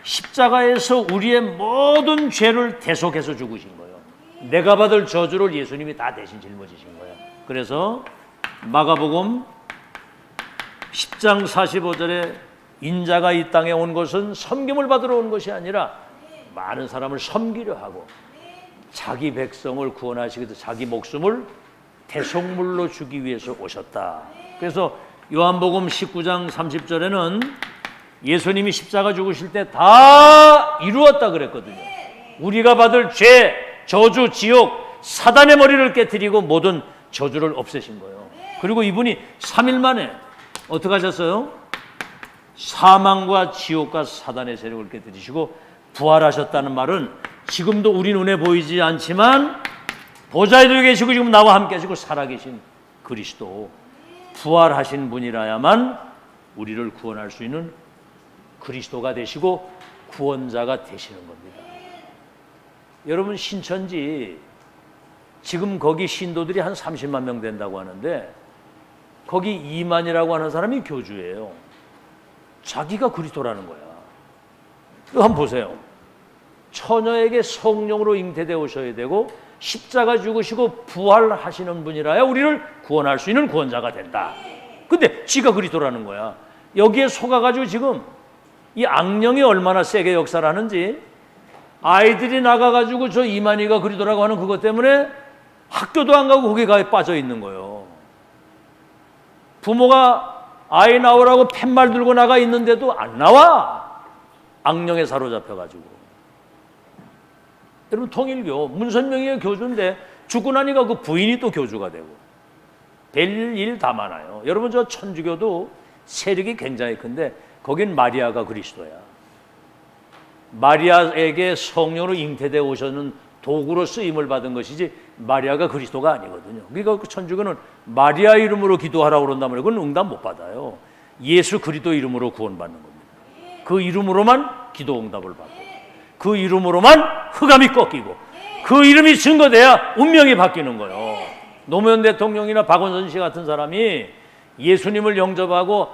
S1: 십자가에서 우리의 모든 죄를 대속해서 죽으신 거예요. 내가 받을 저주를 예수님이 다 대신 짊어지신 거예요. 그래서 마가복음 10장 45절에 인자가 이 땅에 온 것은 섬김을 받으러 온 것이 아니라 많은 사람을 섬기려 하고 자기 백성을 구원하시기 위해서 자기 목숨을 대속물로 주기 위해서 오셨다. 그래서 요한복음 19장 30절에는 예수님이 십자가 죽으실 때 다 이루었다 그랬거든요. 우리가 받을 죄, 저주, 지옥, 사단의 머리를 깨뜨리고 모든 저주를 없애신 거예요. 그리고 이분이 3일 만에 어떻게 하셨어요? 사망과 지옥과 사단의 세력을 깨뜨리시고 부활하셨다는 말은 지금도 우리 눈에 보이지 않지만 보좌에 계시고 지금 나와 함께 하시고 살아계신 그리스도, 부활하신 분이라야만 우리를 구원할 수 있는 그리스도가 되시고 구원자가 되시는 겁니다. 여러분, 신천지 지금 거기 신도들이 한 30만 명 된다고 하는데 거기 이만이라고 하는 사람이 교주예요. 자기가 그리스도라는 거야. 이거 한번 보세요. 처녀에게 성령으로 잉태되어 오셔야 되고 십자가 죽으시고 부활하시는 분이라야 우리를 구원할 수 있는 구원자가 된다. 근데 지가 그리스도라는 거야. 여기에 속아가지고 지금 이 악령이 얼마나 세게 역사를 하는지, 아이들이 나가가지고 저 이만희가 그리스도라고 하는 그것 때문에 학교도 안 가고 거기가 빠져 있는 거예요. 부모가 아이 나오라고 팻말 들고 나가 있는데도 안 나와. 악령에 사로잡혀가지고. 여러분, 통일교 문선명이가 교주인데 죽고 나니까 그 부인이 또 교주가 되고 별일 다 많아요. 여러분, 저 천주교도 세력이 굉장히 큰데 거긴 마리아가 그리스도야. 마리아에게 성령으로 잉태되어 오셨는 도구로 쓰임을 받은 것이지 마리아가 그리스도가 아니거든요. 그러니까 그 천주교는 마리아 이름으로 기도하라고 그런다면 그건 응답 못 받아요. 예수 그리스도 이름으로 구원받는 겁니다. 그 이름으로만 기도 응답을 받고 그 이름으로만 흑암이 꺾이고 그 이름이 증거돼야 운명이 바뀌는 거예요. 노무현 대통령이나 박원순 씨 같은 사람이 예수님을 영접하고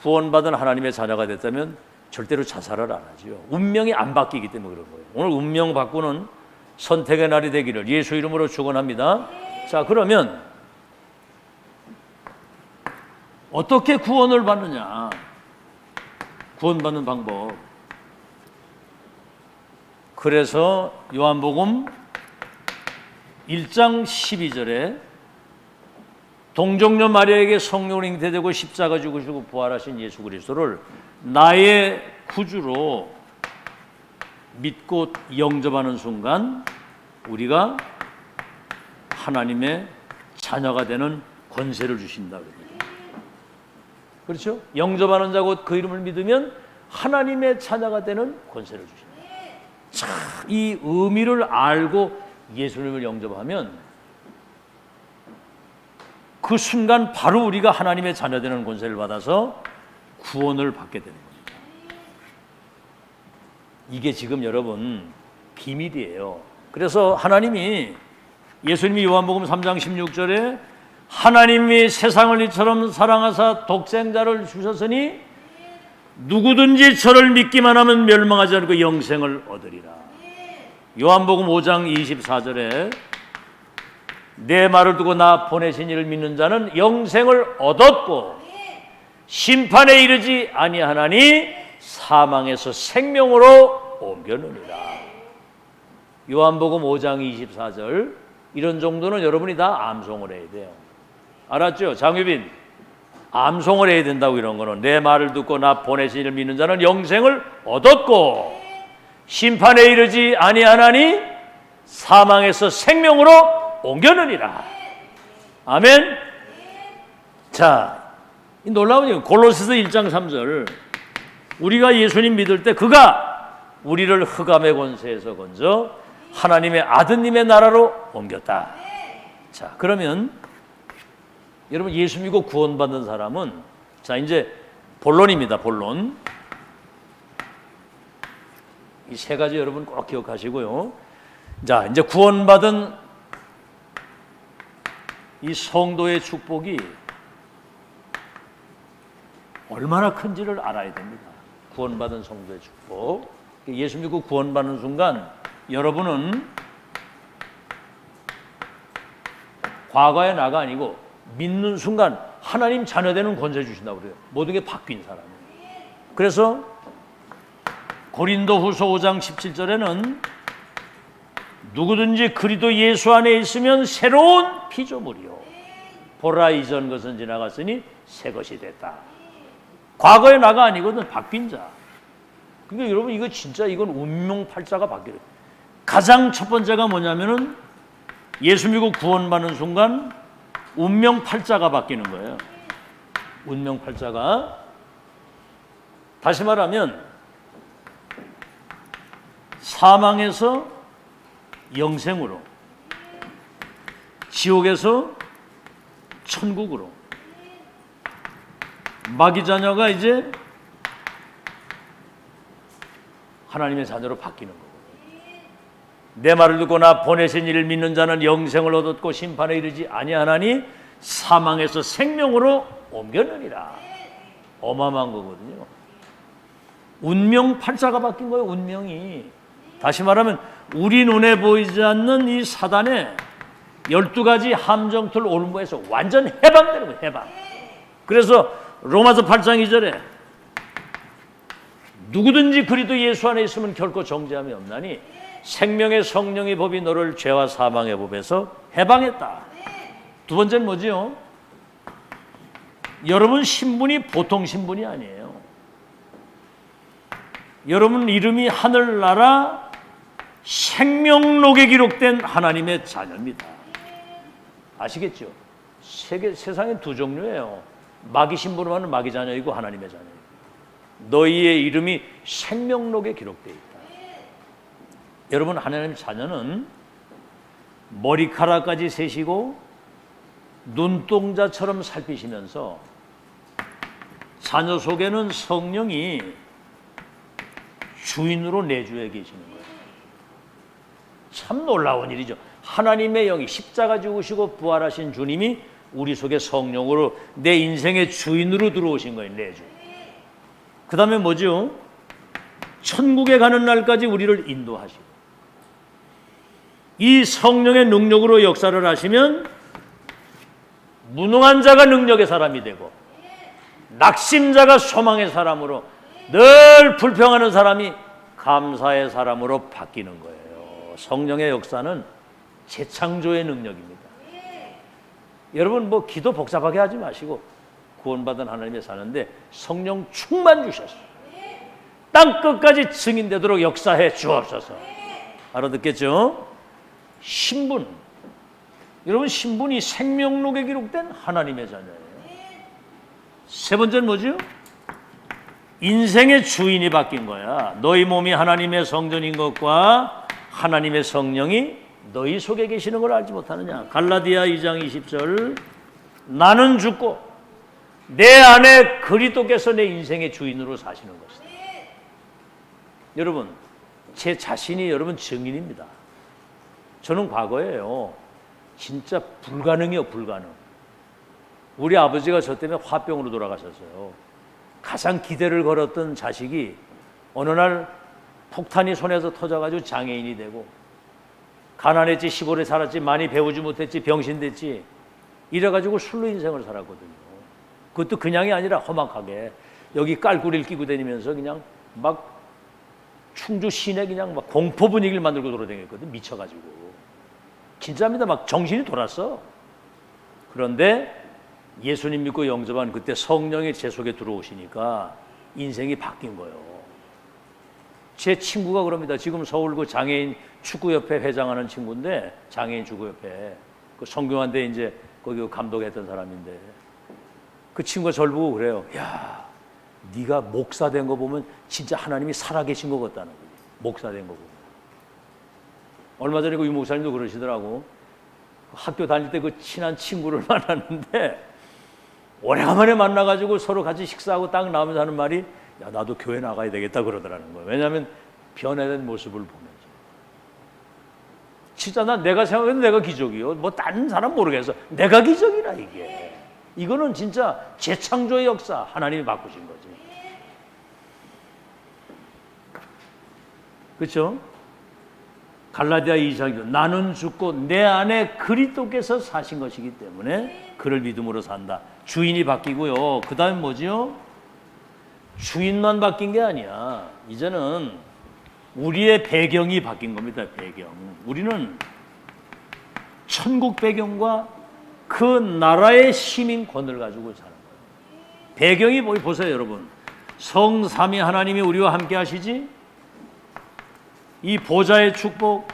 S1: 구원받은 하나님의 자녀가 됐다면 절대로 자살을 안 하지요. 운명이 안 바뀌기 때문에 그런 거예요. 오늘 운명 바꾸는 선택의 날이 되기를 예수 이름으로 축원합니다. 자, 그러면 어떻게 구원을 받느냐? 구원받는 방법. 그래서 요한복음 1장 12절에 동정녀 마리아에게 성령으로 잉태되고 십자가 죽으시고 부활하신 예수 그리스도를 나의 구주로 믿고 영접하는 순간 우리가 하나님의 자녀가 되는 권세를 주신다. 그렇죠? 영접하는 자 곧 그 이름을 믿으면 하나님의 자녀가 되는 권세를 주신다. 참, 이 의미를 알고 예수님을 영접하면 그 순간 바로 우리가 하나님의 자녀 되는 권세를 받아서 구원을 받게 되는 겁니다. 이게 지금 여러분 비밀이에요. 그래서 하나님이 예수님이 요한복음 3장 16절에 하나님이 세상을 이처럼 사랑하사 독생자를 주셨으니 누구든지 저를 믿기만 하면 멸망하지 않고 영생을 얻으리라. 요한복음 5장 24절에 내 말을 두고 나 보내신 이를 믿는 자는 영생을 얻었고 심판에 이르지 아니하나니 사망에서 생명으로 옮겨느니라. 요한복음 5장 24절 이런 정도는 여러분이 다 암송을 해야 돼요. 알았죠? 장유빈, 암송을 해야 된다고. 이런 거는 내 말을 듣고 나 보내신 이를 믿는 자는 영생을 얻었고 심판에 이르지 아니하나니 사망에서 생명으로 옮겨느니라. 아멘. 자, 이 놀라운 얘기. 골로새서 1장 3절. 우리가 예수님 믿을 때 그가 우리를 흑암의 권세에서 건져 하나님의 아드님의 나라로 옮겼다. 자, 그러면 여러분 예수 믿고 구원받는 사람은, 자, 이제 본론입니다. 본론. 이 세 가지 여러분 꼭 기억하시고요. 자, 이제 구원받은 이 성도의 축복이 얼마나 큰지를 알아야 됩니다. 구원받은 성도의 축복. 예수 믿고 구원받는 순간 여러분은 과거의 나가 아니고 믿는 순간 하나님 자녀되는 권세 주신다고 그래요. 모든 게 바뀐 사람이에요. 그래서 고린도후서 5장 17절에는 누구든지 그리스도 예수 안에 있으면 새로운 피조물이요 보라 이전 것은 지나갔으니 새 것이 됐다. 과거의 나가 아니거든. 바뀐 자. 그러니까 여러분 이거 진짜 이건 운명팔자가 바뀌어요. 가장 첫 번째가 뭐냐면은 예수 믿고 구원받는 순간 운명팔자가 바뀌는 거예요. 운명팔자가. 다시 말하면 사망에서 영생으로, 지옥에서 천국으로, 마귀 자녀가 이제 하나님의 자녀로 바뀌는 거고, 내 말을 듣고 나 보내신 이를 믿는 자는 영생을 얻었고 심판에 이르지 아니하나니 사망에서 생명으로 옮겨느니라. 어마어마한 거거든요. 운명 팔자가 바뀐 거예요. 운명이. 다시 말하면 우리 눈에 보이지 않는 이 사단의 12가지 함정틀 올무에서 완전 해방되는 거예요. 해방. 그래서 로마서 8장 2절에 누구든지 그리스도 예수 안에 있으면 결코 정죄함이 없나니 생명의 성령의 법이 너를 죄와 사망의 법에서 해방했다. 두 번째는 뭐지요? 여러분 신분이 보통 신분이 아니에요. 여러분 이름이 하늘나라 생명록에 기록된 하나님의 자녀입니다. 아시겠죠? 세상에 두 종류예요. 마귀 신분으로 하는 마귀 자녀이고 하나님의 자녀이고. 너희의 이름이 생명록에 기록되어 있다. 여러분 하나님의 자녀는 머리카락까지 세시고 눈동자처럼 살피시면서 자녀 속에는 성령이 주인으로 내주해 계시는 거예요. 참 놀라운 일이죠. 하나님의 영이 십자가 죽으시고 부활하신 주님이 우리 속에 성령으로 내 인생의 주인으로 들어오신 거예요. 내주. 그 다음에 뭐죠? 천국에 가는 날까지 우리를 인도하시고 이 성령의 능력으로 역사를 하시면 무능한 자가 능력의 사람이 되고 낙심자가 소망의 사람으로 늘 불평하는 사람이 감사의 사람으로 바뀌는 거예요. 성령의 역사는 재창조의 능력입니다. 여러분 뭐 기도 복잡하게 하지 마시고 구원받은 하나님의 사는데 성령 충만 주셨어요. 땅 끝까지 증인되도록 역사해 주옵소서. 알아듣겠죠? 신분. 여러분 신분이 생명록에 기록된 하나님의 자녀예요. 세 번째는 뭐죠? 인생의 주인이 바뀐 거야. 너희 몸이 하나님의 성전인 것과 하나님의 성령이 너희 속에 계시는 걸 알지 못하느냐. 갈라디아 2장 20절 나는 죽고 내 안에 그리스도께서 내 인생의 주인으로 사시는 것이다. 여러분 제 자신이 여러분 증인입니다. 저는 과거에요 진짜 불가능해요. 불가능. 우리 아버지가 저 때문에 화병으로 돌아가셨어요. 가장 기대를 걸었던 자식이 어느 날 폭탄이 손에서 터져가지고 장애인이 되고 가난했지 시골에 살았지 많이 배우지 못했지 병신됐지 이래가지고 술로 인생을 살았거든요. 그것도 그냥이 아니라 험악하게 여기 깔구리를 끼고 다니면서 그냥 막 충주 시내 그냥 막 공포 분위기를 만들고 돌아다녔거든. 미쳐가지고 진짜입니다. 막 정신이 돌았어. 그런데 예수님 믿고 영접한 그때 성령이 제 속에 들어오시니까 인생이 바뀐 거예요. 제 친구가 그럽니다. 지금 서울 그 장애인 축구협회 회장하는 친구인데 장애인 축구협회 그 성경한테 이제 거기 감독했던 사람인데 그 친구가 저를 보고 그래요. 야, 네가 목사 된 거 보면 진짜 하나님이 살아계신 것 같다는 거지. 목사 된 거 보면. 얼마 전에 그 유 목사님도 그러시더라고. 학교 다닐 때 그 친한 친구를 만났는데 오래간만에 만나가지고 서로 같이 식사하고 딱 나오면서 하는 말이 야 나도 교회 나가야 되겠다 그러더라는 거예요. 왜냐하면 변화된 모습을 보면서 진짜 내가 생각해도 내가 기적이요. 뭐 다른 사람 모르겠어. 내가 기적이라 이게. 이거는 진짜 재창조의 역사 하나님이 바꾸신 거지. 그렇죠? 갈라디아 2장 나는 죽고 내 안에 그리스도께서 사신 것이기 때문에 그를 믿음으로 산다. 주인이 바뀌고요. 그 다음에 뭐죠? 주인만 바뀐 게 아니야. 이제는 우리의 배경이 바뀐 겁니다. 배경. 우리는 천국 배경과 그 나라의 시민권을 가지고 사는 거예요. 배경이 뭐 보세요, 여러분. 성삼위 하나님이 우리와 함께 하시지? 이 보좌의 축복,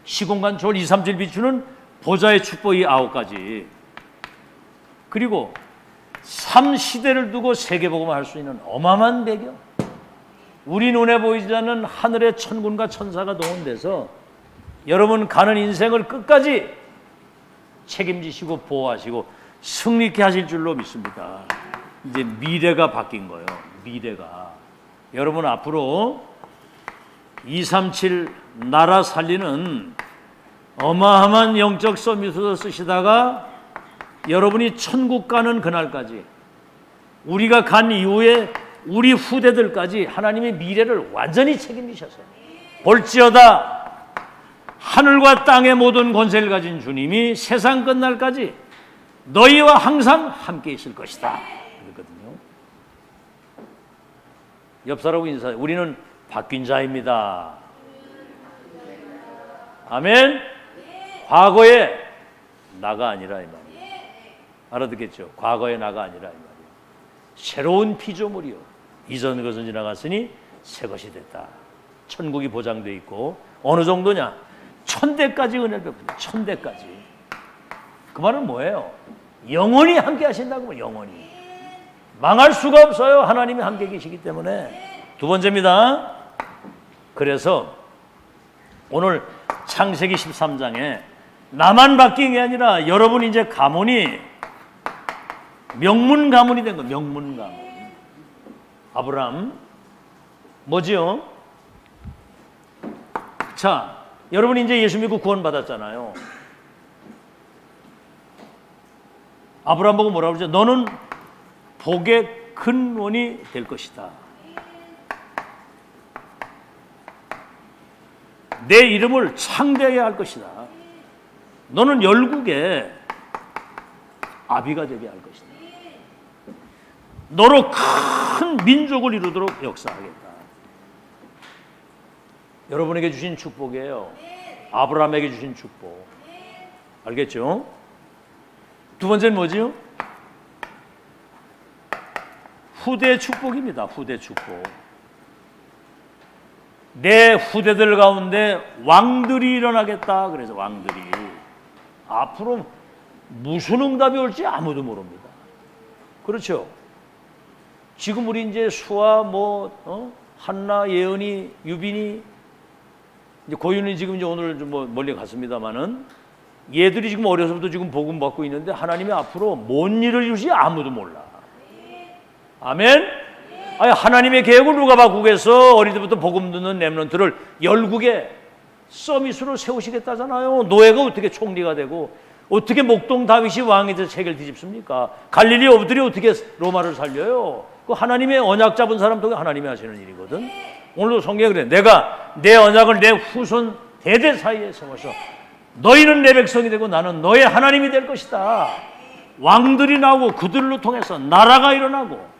S1: 시공간 초월 2, 3, 7 비추는 보좌의 축복 이 9가지. 그리고 3시대를 두고 세계복음을 할 수 있는 어마어마한 배경. 우리 눈에 보이지 않는 하늘의 천군과 천사가 동원돼서 여러분 가는 인생을 끝까지 책임지시고 보호하시고 승리케 하실 줄로 믿습니다. 이제 미래가 바뀐 거예요. 미래가. 여러분 앞으로 237 나라 살리는 어마어마한 영적 서밋을 쓰시다가 여러분이 천국 가는 그날까지, 우리가 간 이후에 우리 후대들까지 하나님의 미래를 완전히 책임지셨어요. 볼지어다 하늘과 땅의 모든 권세를 가진 주님이 세상 끝날까지 너희와 항상 함께 있을 것이다 그랬거든요. 옆 사람하고 인사해. 우리는 바뀐 자입니다. 아멘. 과거의 나가 아니라 이 말이에요. 알아듣겠죠? 과거의 나가 아니라 이 말이에요. 새로운 피조물이요, 이전 것은 지나갔으니 새 것이 됐다. 천국이 보장돼 있고 어느 정도냐? 천대까지 은혜를 베푼다. 천대까지. 그 말은 뭐예요? 영원히 함께 하신다고. 영원히 망할 수가 없어요. 하나님이 함께 계시기 때문에. 두 번째입니다. 그래서 오늘 창세기 13장에 나만 바뀐 게 아니라 여러분 이제 가문이 명문 가문이 된 거예요. 명문 가문. 아브라함 뭐지요? 자, 여러분이 이제 예수 믿고 구원 받았잖아요. 아브라함 보고 뭐라고 그러죠? 너는 복의 근원이 될 것이다. 내 이름을 창대하게 할 것이다. 너는 열국의 아비가 되게 할 것이다. 너로 큰 민족을 이루도록 역사하겠다. 여러분에게 주신 축복이에요. 아브라함에게 주신 축복. 알겠죠? 두 번째는 뭐지요? 후대 축복입니다. 후대 축복. 내 후대들 가운데 왕들이 일어나겠다. 그래서 왕들이. 앞으로 무슨 응답이 올지 아무도 모릅니다. 그렇죠? 지금 우리 이제 수아, 한나, 예은이, 유빈이, 이제 고윤이 지금 이제 오늘 좀 멀리 갔습니다만은 얘들이 지금 어려서부터 지금 복음 받고 있는데 하나님이 앞으로 뭔 일을 이루실지 아무도 몰라. 아멘? 아니, 하나님의 계획을 누가 바꾸겠어? 어리들부터 복음 듣는 렘넌트를 열국의 서밋으로 세우시겠다잖아요. 노예가 어떻게 총리가 되고 어떻게 목동 다윗이 왕이 돼서 세계를 뒤집습니까? 갈릴리 어부들이 어떻게 로마를 살려요? 그 하나님의 언약 잡은 사람 통해 하나님이 하시는 일이거든. 오늘도 성경에 그래. 내가 내 언약을 내 후손 대대 사이에 세워서 너희는 내 백성이 되고 나는 너의 하나님이 될 것이다. 왕들이 나오고 그들로 통해서 나라가 일어나고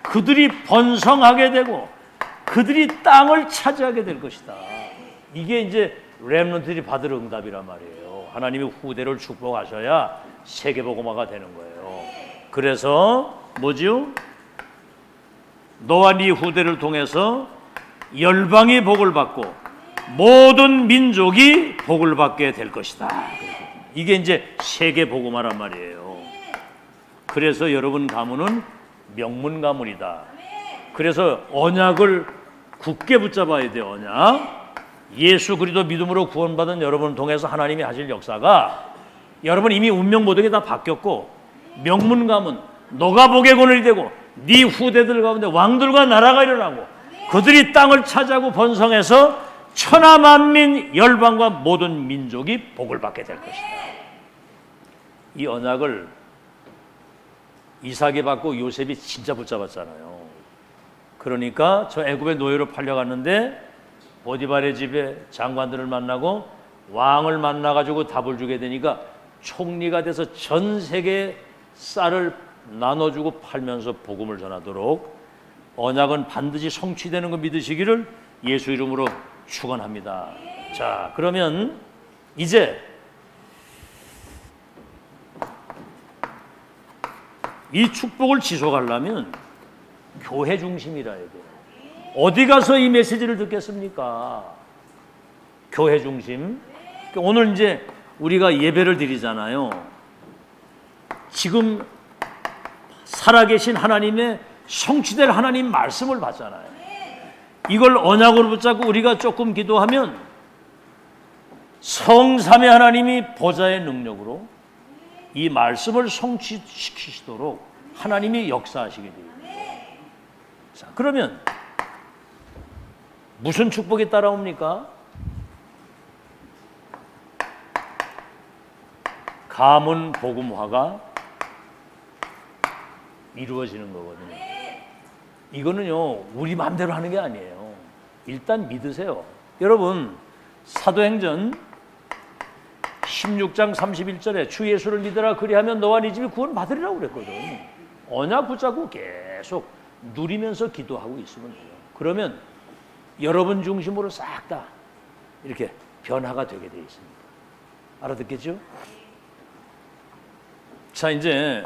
S1: 그들이 번성하게 되고 그들이 땅을 차지하게 될 것이다. 이게 이제 렘넌트들이 받을 응답이란 말이에요. 하나님이 후대를 축복하셔야 세계복음화가 되는 거예요. 그래서 뭐지요? 너와 네 후대를 통해서 열방이 복을 받고 모든 민족이 복을 받게 될 것이다. 이게 이제 세계복음화란 말이에요. 그래서 여러분 가문은 명문 가문이다. 그래서 언약을 굳게 붙잡아야 돼요. 언약. 예수 그리스도 믿음으로 구원받은 여러분을 통해서 하나님이 하실 역사가 여러분 이미 운명 모든 게 다 바뀌었고 명문 가문, 너가 복의 근원이 되고 네 후대들 가운데 왕들과 나라가 일어나고 그들이 땅을 차지하고 번성해서 천하만민 열방과 모든 민족이 복을 받게 될 것이다. 이 언약을 이삭이 받고 요셉이 진짜 붙잡았잖아요. 그러니까 저 애굽의 노예로 팔려갔는데 보디발의 집에 장관들을 만나고 왕을 만나가지고 답을 주게 되니까 총리가 돼서 전 세계에 쌀을 나눠주고 팔면서 복음을 전하도록 언약은 반드시 성취되는 거 믿으시기를 예수 이름으로 축원합니다. 자, 그러면 이제 이 축복을 지속하려면 교회 중심이라 해야 돼요. 어디 가서 이 메시지를 듣겠습니까? 교회 중심. 오늘 이제 우리가 예배를 드리잖아요. 지금 살아계신 하나님의 성취될 하나님 말씀을 받잖아요. 이걸 언약으로 붙잡고 우리가 조금 기도하면 성삼위 하나님이 보좌의 능력으로 이 말씀을 성취시키시도록 하나님이 역사하시게 됩니다. 자, 그러면 무슨 축복이 따라옵니까? 가문 복음화가 이루어지는 거거든요. 이거는요, 우리 마음대로 하는 게 아니에요. 일단 믿으세요. 여러분, 사도행전 16장 31절에 주 예수를 믿으라 그리하면 너와 네 집이 구원 받으리라고 그랬거든. 언약 붙잡고 계속 누리면서 기도하고 있으면 돼요. 그러면 여러분 중심으로 싹 다 이렇게 변화가 되게 돼 있습니다. 알아듣겠죠? 자, 이제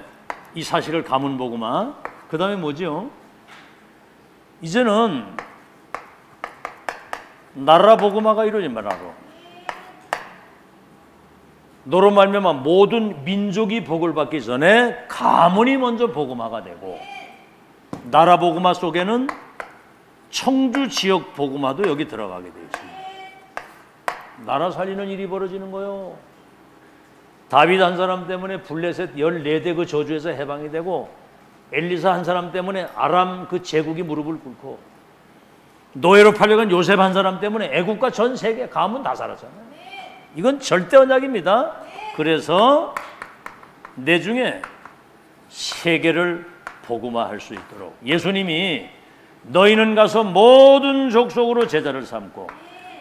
S1: 이 사실을 가문복음화, 그 다음에 뭐죠? 이제는 나라 복음화가 이루어진 나라로. 너로 말미암아 모든 민족이 복을 받기 전에 가문이 먼저 복음화가 되고, 나라 복음화 속에는 청주 지역 복음화도 여기 들어가게 되어 있습니다. 나라 살리는 일이 벌어지는 거예요. 다윗 한 사람 때문에 블레셋 14대 그 저주에서 해방이 되고, 엘리사 한 사람 때문에 아람 그 제국이 무릎을 꿇고, 노예로 팔려간 요셉 한 사람 때문에 애국과 전 세계 가문 다 살았잖아요. 이건 절대 언약입니다. 그래서 내 중에 세계를 복음화할 수 있도록 예수님이 너희는 가서 모든 족속으로 제자를 삼고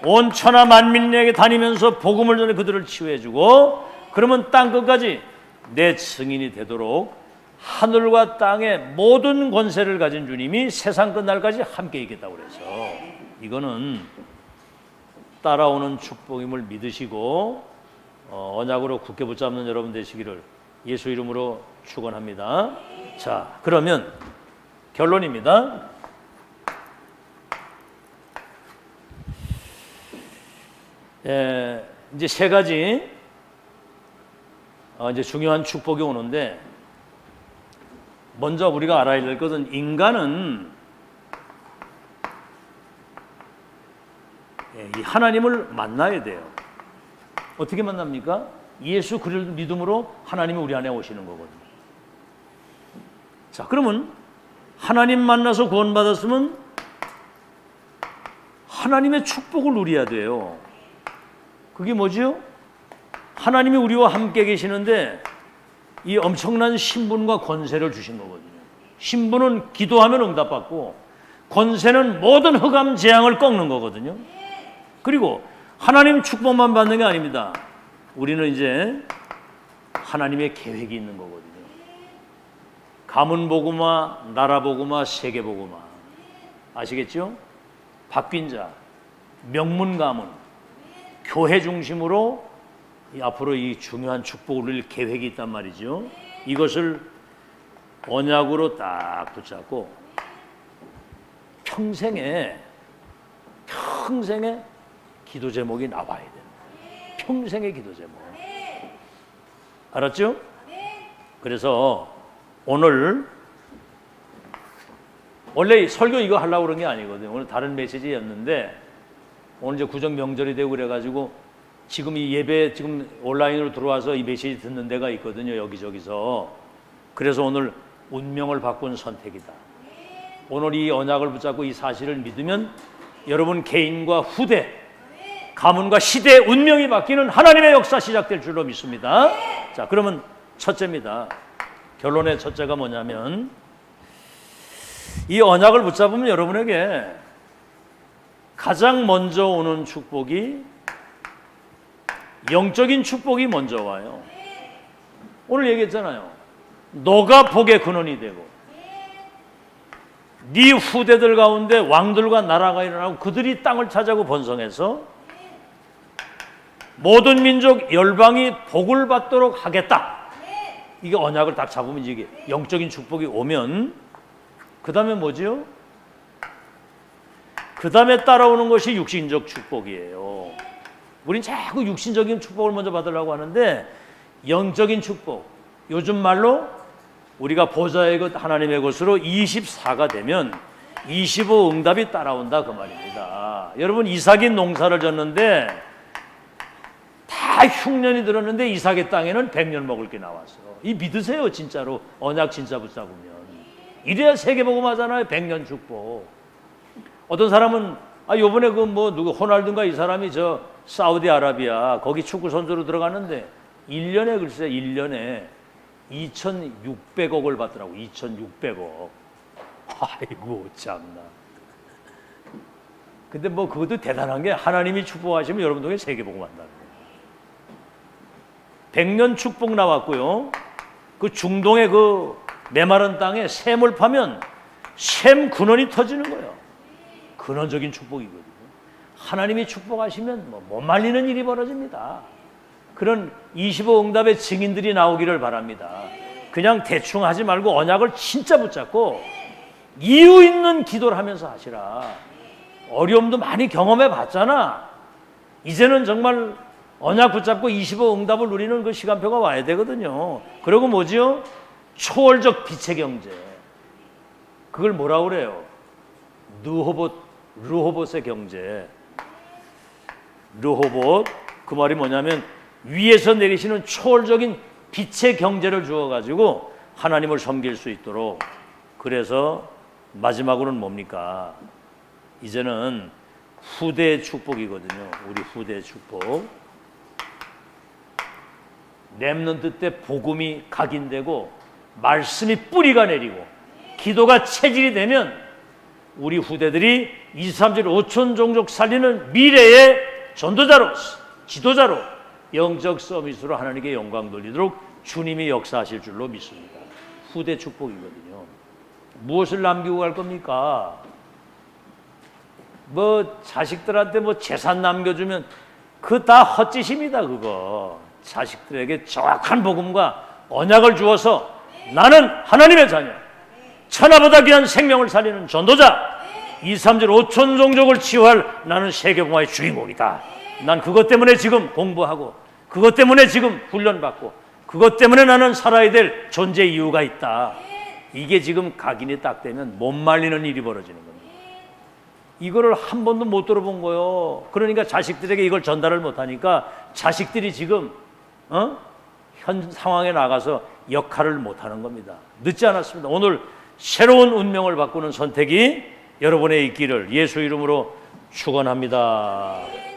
S1: 온 천하 만민에게 다니면서 복음을 전해 그들을 치유해주고, 그러면 땅 끝까지 내 증인이 되도록 하늘과 땅의 모든 권세를 가진 주님이 세상 끝날까지 함께 있겠다고 그래서, 이거는 따라오는 축복임을 믿으시고 언약으로 굳게 붙잡는 여러분 되시기를 예수 이름으로 축원합니다. 자, 그러면 결론입니다. 이제 세 가지 이제 중요한 축복이 오는데, 먼저 우리가 알아야 될 것은 인간은 이 하나님을 만나야 돼요. 어떻게 만납니까? 예수 그리스도 믿음으로 하나님이 우리 안에 오시는 거거든요. 자, 그러면 하나님 만나서 구원받았으면 하나님의 축복을 누려야 돼요. 그게 뭐지요? 하나님이 우리와 함께 계시는데 이 엄청난 신분과 권세를 주신 거거든요. 신분은 기도하면 응답받고, 권세는 모든 흑암 재앙을 꺾는 거거든요. 그리고 하나님 축복만 받는 게 아닙니다. 우리는 이제 하나님의 계획이 있는 거거든요. 가문 복음화, 나라 복음화, 세계 복음화. 아시겠죠? 바뀐 자, 명문 가문, 교회 중심으로 앞으로 이 중요한 축복을 누릴 계획이 있단 말이죠. 이것을 언약으로 딱 붙잡고 평생에 기도 제목이 나와야 됩니다. 평생의 기도 제목. 알았죠? 그래서 오늘 원래 설교 이거 하려고 그런 게 아니거든요. 오늘 다른 메시지였는데 오늘 이제 구정 명절이 되고 그래가지고 지금 이 예배 지금 온라인으로 들어와서 이 메시지 듣는 데가 있거든요. 여기저기서. 그래서 오늘 운명을 바꾼 선택이다. 오늘 이 언약을 붙잡고 이 사실을 믿으면 여러분 개인과 후대, 가문과 시대의 운명이 바뀌는 하나님의 역사 시작될 줄로 믿습니다. 자, 그러면 첫째입니다. 결론의 첫째가 뭐냐면, 이 언약을 붙잡으면 여러분에게 가장 먼저 오는 축복이 영적인 축복이 먼저 와요. 오늘 얘기했잖아요. 너가 복의 근원이 되고 네 후대들 가운데 왕들과 나라가 일어나고 그들이 땅을 차지하고 번성해서 모든 민족 열방이 복을 받도록 하겠다. 이게 언약을 딱 잡으면 이게 영적인 축복이 오면, 그 다음에 뭐지요? 그 다음에 따라오는 것이 육신적 축복이에요. 우린 자꾸 육신적인 축복을 먼저 받으려고 하는데, 영적인 축복, 요즘 말로 우리가 보좌의 것 하나님의 것으로 24가 되면 25 응답이 따라온다 그 말입니다. 여러분 이삭이 농사를 졌는데 다 흉년이 들었는데 이삭의 땅에는 100년 먹을 게 나왔어. 이 믿으세요 진짜로. 언약 진짜 붙잡으면 이래야 세계복음 하잖아요. 100년 축복. 어떤 사람은 요번에 그 뭐 누구 호날두인가 이 사람이 저 사우디아라비아 거기 축구 선수로 들어갔는데 1년에 글쎄 1년에 2,600억을 받더라고. 2,600억. 아이고 참나. 근데 뭐 그것도 대단한 게 하나님이 축복하시면 여러분 동에 세계복음 한다는 거예요. 100년 축복 나왔고요. 그 중동의 그 메마른 땅에 샘을 파면 샘 근원이 터지는 거예요. 근원적인 축복이거든요. 하나님이 축복하시면 못 말리는 일이 벌어집니다. 그런 25 응답의 증인들이 나오기를 바랍니다. 그냥 대충 하지 말고 언약을 진짜 붙잡고 이유 있는 기도를 하면서 하시라. 어려움도 많이 경험해 봤잖아. 이제는 정말 언약 붙잡고 25 응답을 누리는 그 시간표가 와야 되거든요. 그리고 뭐지요? 초월적 빛의 경제. 그걸 뭐라고 그래요? 르호봇의 경제. 르호봇, 그 말이 뭐냐면 위에서 내리시는 초월적인 빛의 경제를 주어가지고 하나님을 섬길 수 있도록. 그래서 마지막으로는 뭡니까? 이제는 후대의 축복이거든요. 우리 후대의 축복. 렘넌트 때 복음이 각인되고 말씀이 뿌리가 내리고 기도가 체질이 되면 우리 후대들이 23절 5천 종족 살리는 미래의 전도자로, 지도자로, 영적 서비스로 하나님께 영광 돌리도록 주님이 역사하실 줄로 믿습니다. 후대 축복이거든요. 무엇을 남기고 갈 겁니까? 뭐 자식들한테 뭐 재산 남겨주면 그 다 헛짓입니다. 그거 자식들에게 정확한 복음과 언약을 주어서 나는 하나님의 자녀, 천하보다 귀한 생명을 살리는 전도자, 2, 3절 5천 종족을 치유할 나는 세계공화의 주인공이다. 난 그것 때문에 지금 공부하고 그것 때문에 지금 훈련받고 그것 때문에 나는 살아야 될 존재 이유가 있다. 이게 지금 각인이 딱 되면 못 말리는 일이 벌어지는 겁니다. 이거를 한 번도 못 들어본 거예요. 그러니까 자식들에게 이걸 전달을 못하니까 자식들이 지금 현 상황에 나가서 역할을 못하는 겁니다. 늦지 않았습니다. 오늘 새로운 운명을 바꾸는 선택이 여러분의 있기를 예수 이름으로 축원합니다.